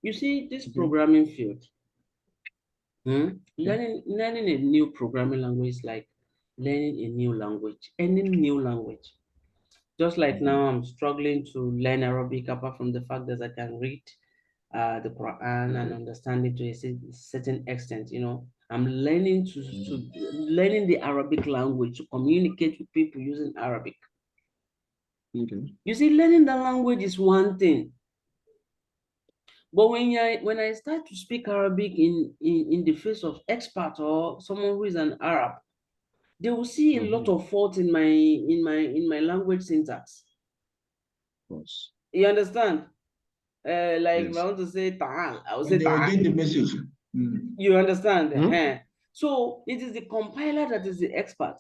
You see, this programming field, learning a new programming language is like learning a new language, any new language. Just like now, I'm struggling to learn Arabic, apart from the fact that I can read the Quran and understand it to a certain extent. I'm learning to learning the Arabic language to communicate with people using Arabic. You see, learning the language is one thing, but when I start to speak Arabic in the face of expert or someone who is an Arab, they will see a lot of fault in my language syntax. You understand? Like if I want to say ta'al, I will say ta'al. They get the message. You understand? So it is the compiler that is the expert.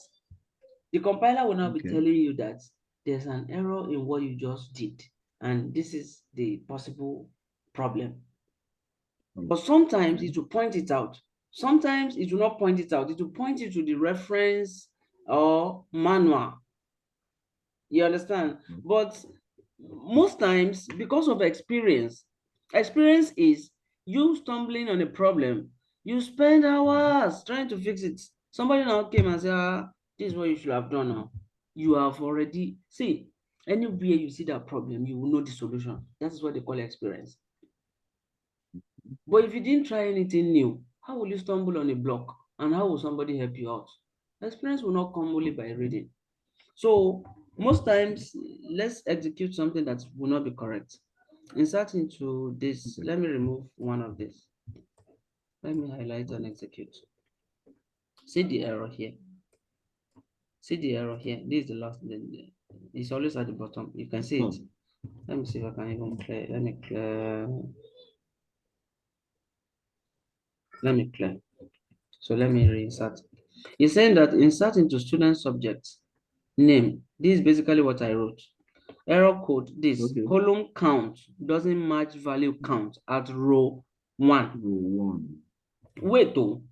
The compiler will now be telling you that there's an error in what you just did, and this is the possible problem. But sometimes it will point it out. Sometimes it will not point it out. It will point you to the reference or manual. You understand? But most times, because of experience is you stumbling on a problem. You spend hours trying to fix it. Somebody now came and said, This is what you should have done now. You have already, see, anywhere you see that problem, you will know the solution. That is what they call experience. But if you didn't try anything new, how will you stumble on a block? And how will somebody help you out? Experience will not come only by reading. So most times, let's execute something that will not be correct. Insert into this. Let me remove one of this. Let me highlight and execute. See the error here. See the error here. This is the last. It's always at the bottom. You can see it. Let me see if I can even clear. Let me clear. Let me clear. So let me reinsert. It's saying that insert into student subjects name. This is basically what I wrote. Error code, this column count doesn't match value count at row 1. Wait, though.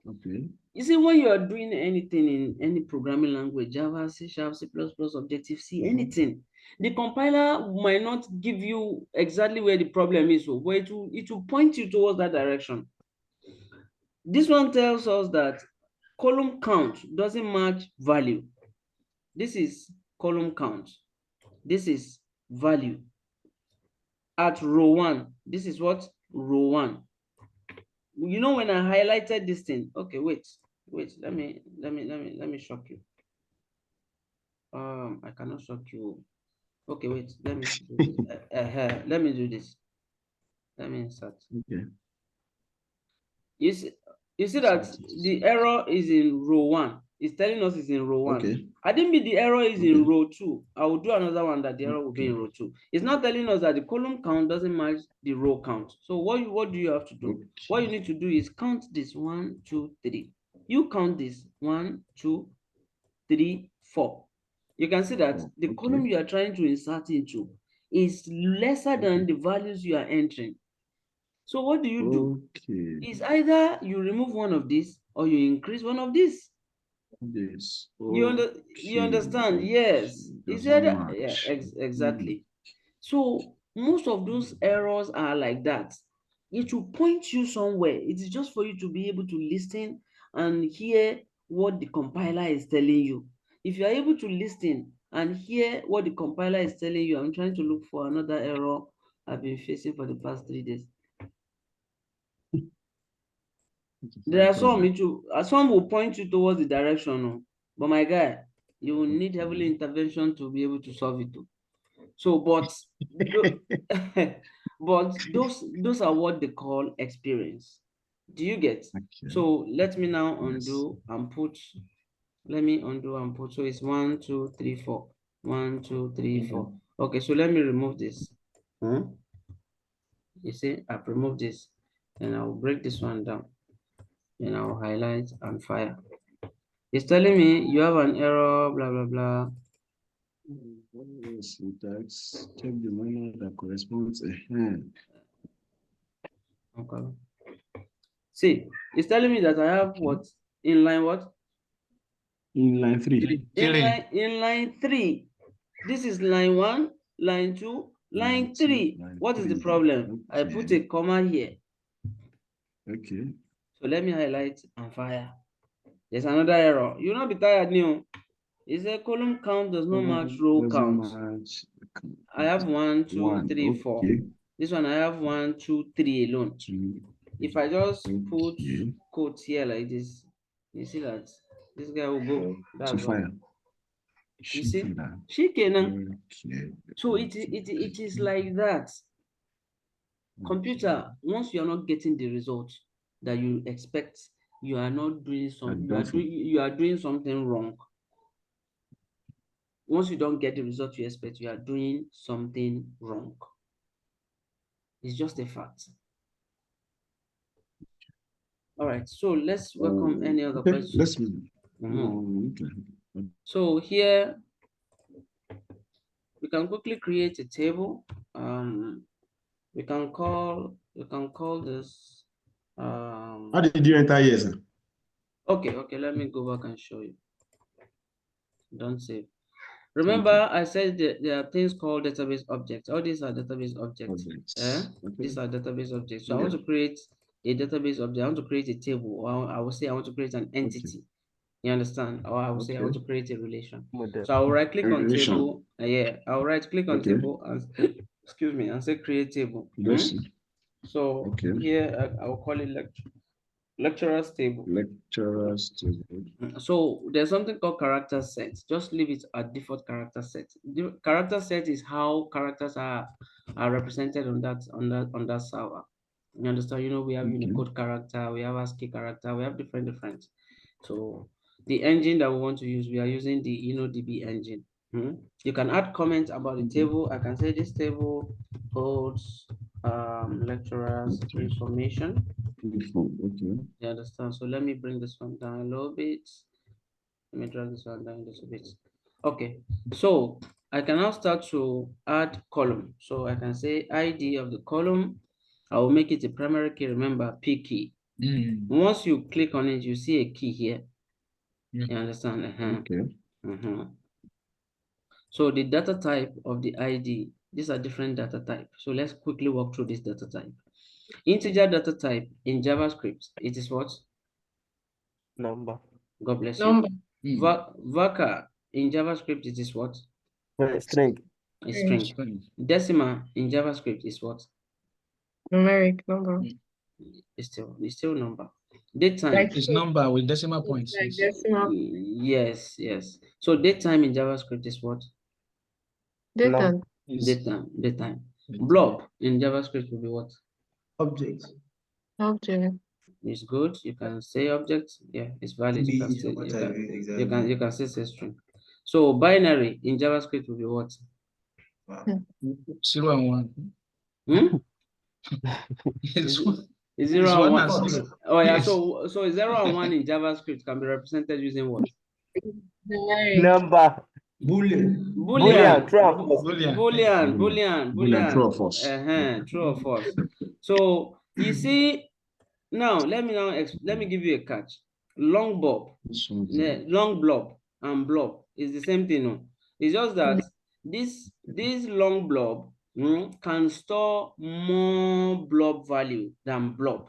Okay. You see, when you are doing anything in any programming language, Java, C#, C++, Objective-C, anything, the compiler might not give you exactly where the problem is, but it will point you towards that direction. This one tells us that column count doesn't match value. This is column count. This is value. At row 1, this is what? Row 1. You know, when I highlighted this thing, okay, wait, let me shock you. I cannot shock you. Okay, wait, let me do this. Let me do this. Let me insert. Okay. You see that the error is in row 1. It's telling us it's in row 1. Okay. I didn't mean the error is in row 2. I will do another one that the error will be in row 2. It's not telling us that the column count doesn't match the row count. So what do you have to do? What you need to do is count this 1, 2, 3. You count this 1, 2, 3, 4. You can see that the column you are trying to insert into is lesser than the values you are entering. So what do you do? It's either you remove one of these or you increase one of these. Yes. You understand? Yes. Is either, yeah, exactly. So most of those errors are like that. It will point you somewhere. It is just for you to be able to listen and hear what the compiler is telling you. If you are able to listen and hear what the compiler is telling you, I'm trying to look for another error I've been facing for the past 3 days. There are some will point you towards the direction, but my guy, you will need heavily intervention to be able to solve it. So, but but those are what they call experience. Do you get? So let me now undo and put. Let me undo and put. So it's 1, 2, 3, 4. 1, 2, 3, 4. Okay, so let me remove this. You see, I've removed this, and I'll break this one down. Then I'll highlight and fire. It's telling me you have an error, blah, blah, blah. Syntax, check the manner that corresponds. Okay. See, it's telling me that I have what? In line what? In line 3. In line 3. This is line 1, line 2, line 3. What is the problem? I put a comma here. Okay. So let me highlight and fire. There's another error. You'll not be tired, new. It says column count does not match row count. I have 1, 2, 3, 4. This one I have 1, 2, 3 alone. If I just put quotes here like this, you see that this guy will go. That's fire. You see? Chicken. So it is like that. Computer, once you are not getting the result that you expect, you are not doing something. You are doing something wrong. Once you don't get the result you expect, you are doing something wrong. It's just a fact. All right, so let's welcome any other questions. So here we can quickly create a table. We can call this. How did you enter here, sir? Okay, let me go back and show you. Don't save. Remember, I said that there are things called database objects. All these are database objects. These are database objects. So I want to create a database object. I want to create a table. Or I will say I want to create an entity You understand? Or I will say I want Okay. to create a relation. Model. So I will right click A on relation. table. Yeah, I will right click on Okay. table and excuse me and say create table. Yes. So Okay. here I will call it lecturers table. Lecturers table. So there's something called character set. Just leave it at default character set. The character set is how characters are represented on that server. You understand? You know, we have Okay. Unicode character, we have ASCII character, we have different. So the engine that we want to use, we are using the InnoDB engine. You can add comments about the table. I can say this table holds lecturers information. Okay. You understand? So let me bring this one down a little bit. Let me drag this one down a little bit. Okay, so I can now start to add column. So I can say ID of the column. I will make it a primary key. Remember, P key. Once you click on it, you see a key here. Yeah. You understand? Okay. So the data type of the ID, these are different data type. So let's quickly walk through this data type. Integer data type in JavaScript, it is what? Number. God bless you. Number. Varchar in JavaScript, it is what? String. A string. Decimal in JavaScript is what? Numeric number. It's still number. Datetime. Like It's number with decimal points. like Yes. decimal. Yes. So datetime in JavaScript is what? Data. Datetime. Blob in JavaScript will be what? Object. Object. It's good. You can say object. Yeah, it's valid. You can say Exactly. you can say string. So binary in JavaScript will be what? 0 and 1. Is It's 0 and 1. and 0. Oh yeah, Yes. so 0 and 1 in JavaScript can be represented using what? Numeric. Number. Boolean. Boolean. True or false. Boolean. True or false. True or false. So you see, now let me give you a catch. Long blob and blob is the same thing. No? It's just that this long blob can store more blob value than blob.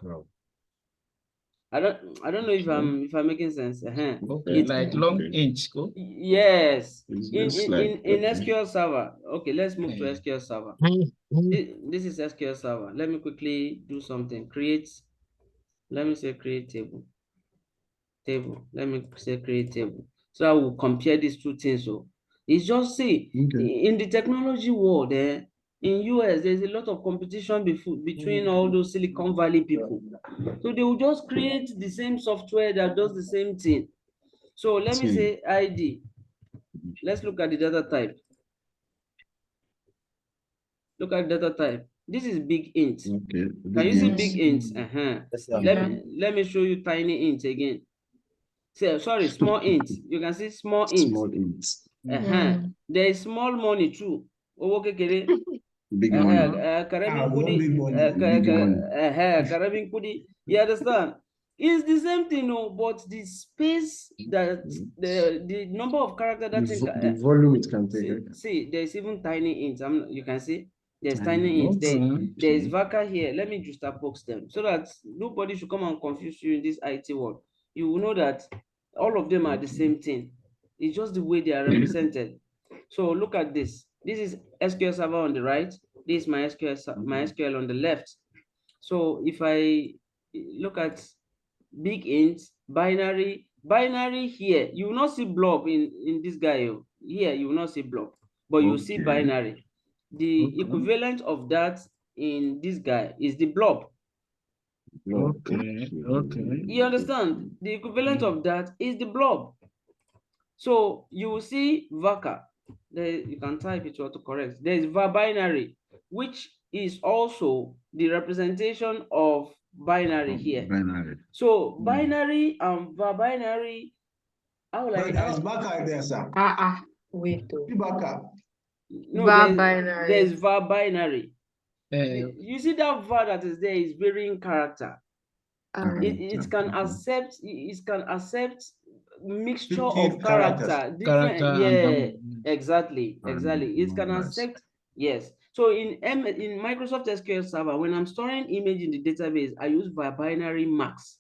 I don't know if I'm making sense. Okay, like long int. Yes. In Okay. SQL Server. Okay, let's move to SQL Server. This is SQL Server. Let me quickly do something. Let me say create table. Let me say create table. So I will compare these two things. So it's just see in the technology world, in US, there's a lot of competition between all those Silicon Valley people. So they will just create the same software that does the same thing. So let me say ID. Let's look at the data type. Look at data type. This is big int. Okay. Can you see big int? Let me show you tiny int again. Sorry, small int. You can see small int. Small int. There is small money too. Big money. Karabin kudi. You understand? It's the same thing, no, but the space that the number of characters that the volume it can take. See, there's even tiny int. You can see there's tiny int. There's Varchar here. Let me just box them so that nobody should come and confuse you in this IT world. You will know that all of them are the same thing. It's just the way they are represented. So look at this. This is SQL Server on the right. This is my SQL on the left. So if I look at big int, binary here, you will not see blob in this guy. Here you will not see blob, but you see binary. The equivalent of that in this guy is the blob. Okay. You understand? The equivalent of that is the blob. So you will see Varchar. You can type it to correct. There is binary, which is also the representation of binary here. So binary and binary. There's Varchar there, sir. Wait. No, binary. there's var binary. You see that var that is there is varying character. It can accept mixture of character. Exactly. It can accept. Yes. So in Microsoft SQL Server, when I'm storing image in the database, I use binary max.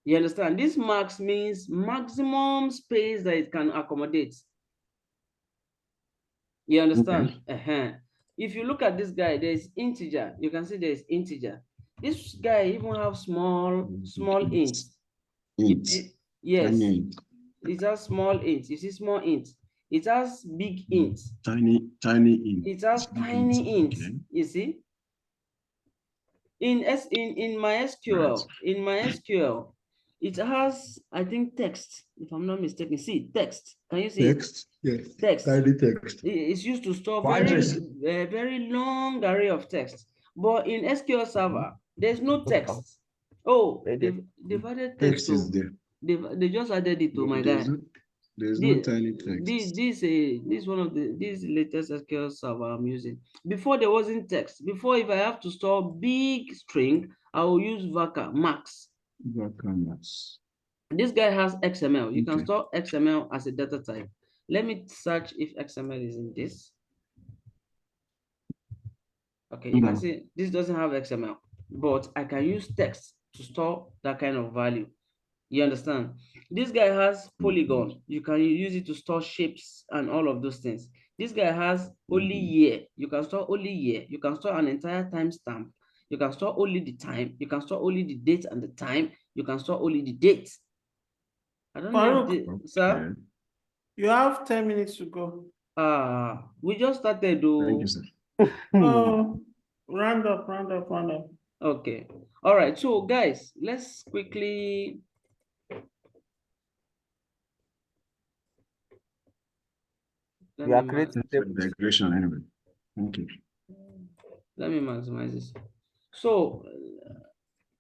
You understand? This max means maximum space that it can accommodate. You understand? Okay. If you look at this guy, there's integer. You can see there's integer. This guy even have small int. Int. Yes. Int. It has small int. You see small int. It has big int. Tiny int. It has tiny int. Okay. You see? In MySQL, it has, I think, text, if I'm not mistaken. See, text. Can you see text? Yes. Text. Tiny text. It's used to store very long array of text. But in SQL Server, there's no text. Oh, they've added text. Text is there. They just added it to my guy. There's no tiny text. This one of this latest SQL Server I'm using. Before there wasn't text. Before, if I have to store big string, I will use VACA max. VACA max. This guy has XML. You can store XML as a data type. Let me search if XML is in this. Okay, you can see this doesn't have XML, but I can use text to store that kind of value. You understand? This guy has polygon. You can use it to store shapes and all of those things. This guy has only year. You can store only year. You can store an entire timestamp. You can store only the time. You can store only the date and the time. You can store only the date. I don't know if sir. You have 10 minutes to go. We just started though. Thank you, sir. Oh, round up. Okay. All right. So guys, let's quickly We are creating digression anyway. Okay. Let me maximize this. So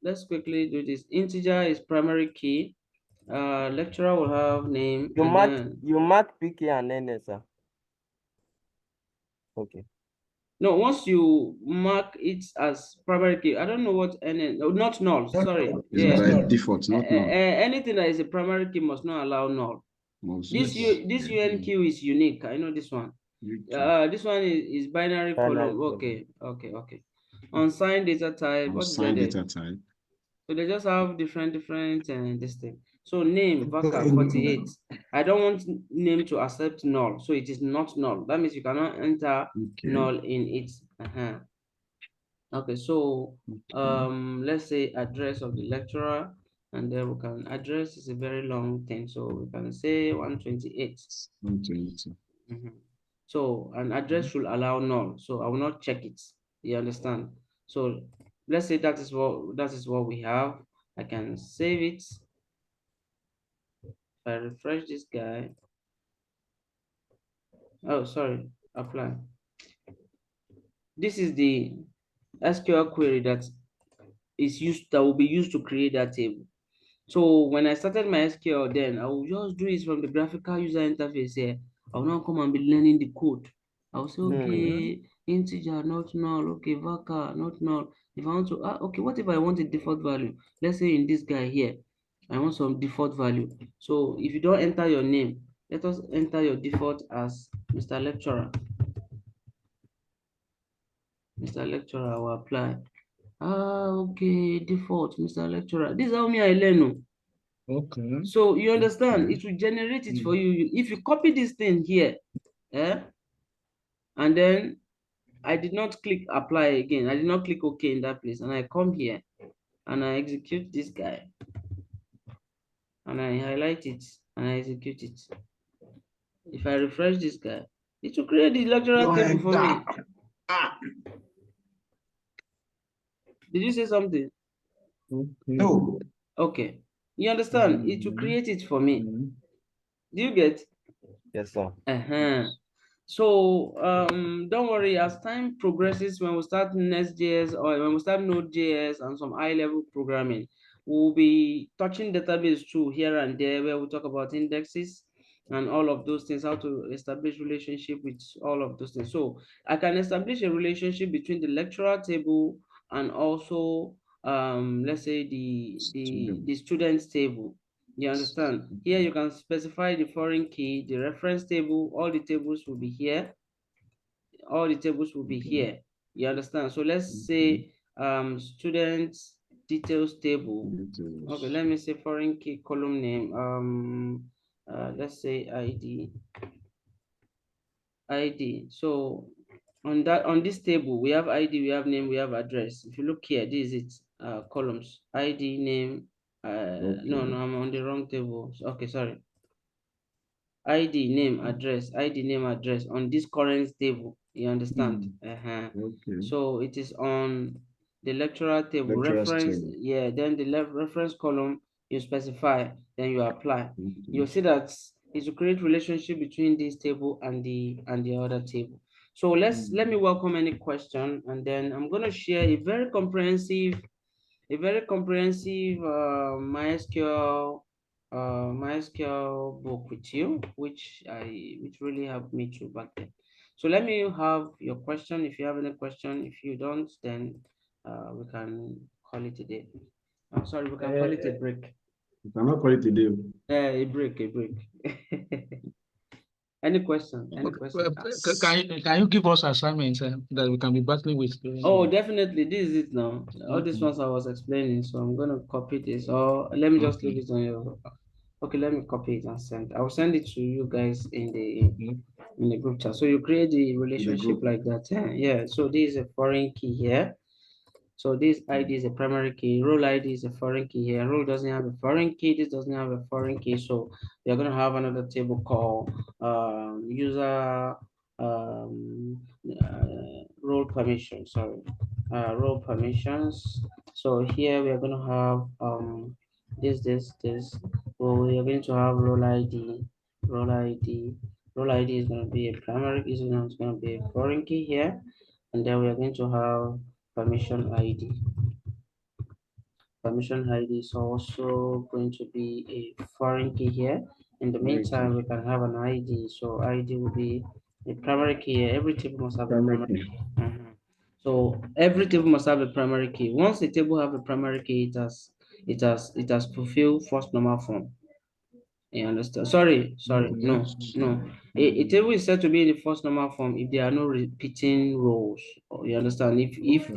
let's quickly do this. Integer is primary key. Lecturer will have name. You mark PK and NS, sir. Okay. No, once you mark it as primary key, I don't know what NN, not null. Sorry. It's by default, not null. Anything that is a primary key must not allow null. This UNQ is unique. I know this one. This one is binary column. Okay. Unsigned data type. Unsigned data type. So they just have different this thing. So name VACA 48. I don't want name to accept null, so it is not null. That means you cannot enter null in it. Okay, so let's say address of the lecturer, and then we can address is a very long thing, so we can say 128. 128. So an address should allow null, so I will not check it. You understand? So let's say that is what we have. I can save it. If I refresh this guy, oh sorry, apply. This is the SQL query that will be used to create that table. So when I started my SQL, then I will just do it from the graphical user interface here. I will not come and be learning the code. I will say, okay, integer not null, okay, VACA not null. If I want to, okay, what if I want a default value? Let's say in this guy here, I want some default value. So if you don't enter your name, let us enter your default as Mr. Lecturer. Mr. Lecturer, I will apply. Okay, default, Mr. Lecturer. This is how me I learn. Okay. So you understand, it will generate it for you. If you copy this thing here, and then I did not click apply again. I did not click OK in that place. And I come here and I execute this guy. And I highlight it and I execute it. If I refresh this guy, it will create the lecturer table for me. Did you say something? No. Okay. You understand? It will create it for me. Do you get? Yes, sir. So don't worry, as time progresses, when we start Next.js or when we start Node.js and some high-level programming, we'll be touching database too here and there, where we talk about indexes and all of those things, how to establish relationship with all of those things. So I can establish a relationship between the lecturer table and also let's say the students table. You understand? Here you can specify the foreign key, the reference table, all the tables will be here. All the tables will be here. You understand? So let's say students details table. Details. Okay, let me say foreign key column name. Let's say ID. So on this table, we have ID, we have name, we have address. If you look here, this is it. Columns. ID, name. Okay. No, I'm on the wrong table. Okay, sorry. ID, name, address, ID, name, address on this current table. You understand? Okay. So it is on the lecturer table, Lecturer's reference, table. yeah, then the left reference column, you specify, then you apply. You'll see that it's to create relationship between this table and the other table. So let me welcome any question, and then I'm going to share a very comprehensive MySQL book with you, which really helped me to back then. So let me have your question. If you have any question, if you don't, then we can call it a day. I'm sorry, we can call it a break. You cannot call it a day. A break. Any question? Any question? Can you give us assignments that we can be battling with? Oh, definitely. This is it now. All these ones I was explaining, so I'm gonna copy this, or let me just leave it on your. Okay, let me copy it and send. I will send it to you guys in the group chat. So you create the relationship like that. Yeah. So this is a foreign key here. So this ID is a primary key, role ID is a foreign key here. Role doesn't have a foreign key, this doesn't have a foreign key. So we are going to have another table called user role permission, sorry, role permissions. So here we are going to have this. So we are going to have role ID. Role ID is going to be a primary key, so it's going to be a foreign key here. And then we are going to have permission ID. Permission ID is also going to be a foreign key here. In the meantime, we can have an ID. So ID will be a primary key. Every table must have a primary key. So every table must have a primary key. Once a table have a primary key, it has fulfilled first normal form. You understand? Sorry, no. A table is said to be in the first normal form if there are no repeating rows. You understand? If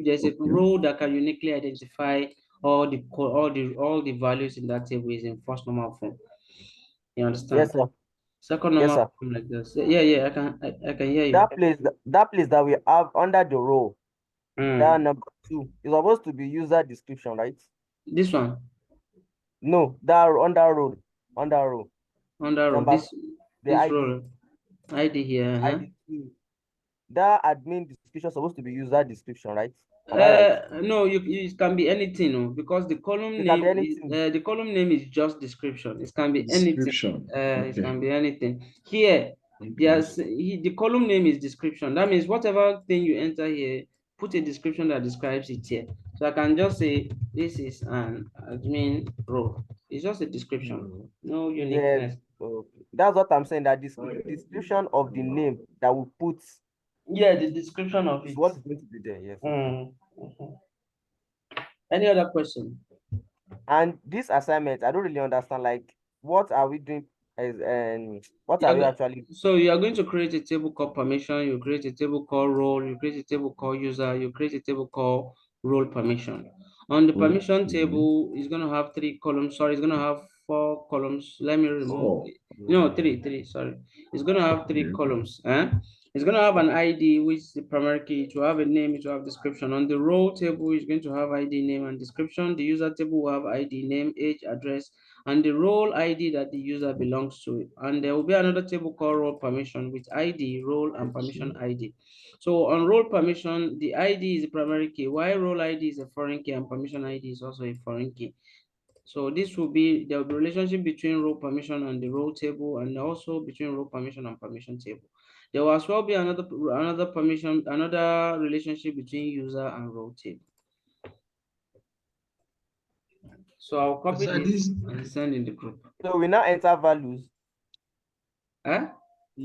there's a row that can uniquely identify all the values in that table is in first normal form. You understand? Yes, sir. Second Yes, normal sir. form like this. Yeah, I can hear you. That place that we have under the row, that number 2 is supposed to be user description, right? This one? No, that under row. Number the this ID. row. ID here. ID 2. That admin description is supposed to be user description, right? Am I right? No, it can be anything, no, because the column It name can be is anything. the column name is just description. It can be Description. anything. It can be anything. Here, the column name is description. That means whatever thing you enter here, put a description that describes it here. So I can just say this is an admin row. It's just a description, no uniqueness. Yes. Okay. That's what I'm saying. That description of the name that we put. Yeah, the description of is it. what is going to be there. Yes. Any other question? And this assignment, I don't really understand. Like, what are we doing? What are we actually? So you are going to create a table called permission. You create a table called role. You create a table called user. You create a table called role permission. On the permission table, it's going to have 3 columns. Sorry, it's going to have 4 columns. Let me remove. No, three. Sorry, it's going to have 3 columns. It's going to have an ID, which is the primary key. It will have a name. It will have description. On the role table, it's going to have ID, name, and description. The user table will have ID, name, age, address, and the role ID that the user belongs to. And there will be another table called role permission with ID, role, and permission ID. So on role permission, the ID is the primary key, while role ID is a foreign key and permission ID is also a foreign key. So there will be relationship between role permission and the role table, and also between role permission and permission table. There will as well be another relationship between user and role table. So I'll copy this and send in the group. So we now enter values. Huh?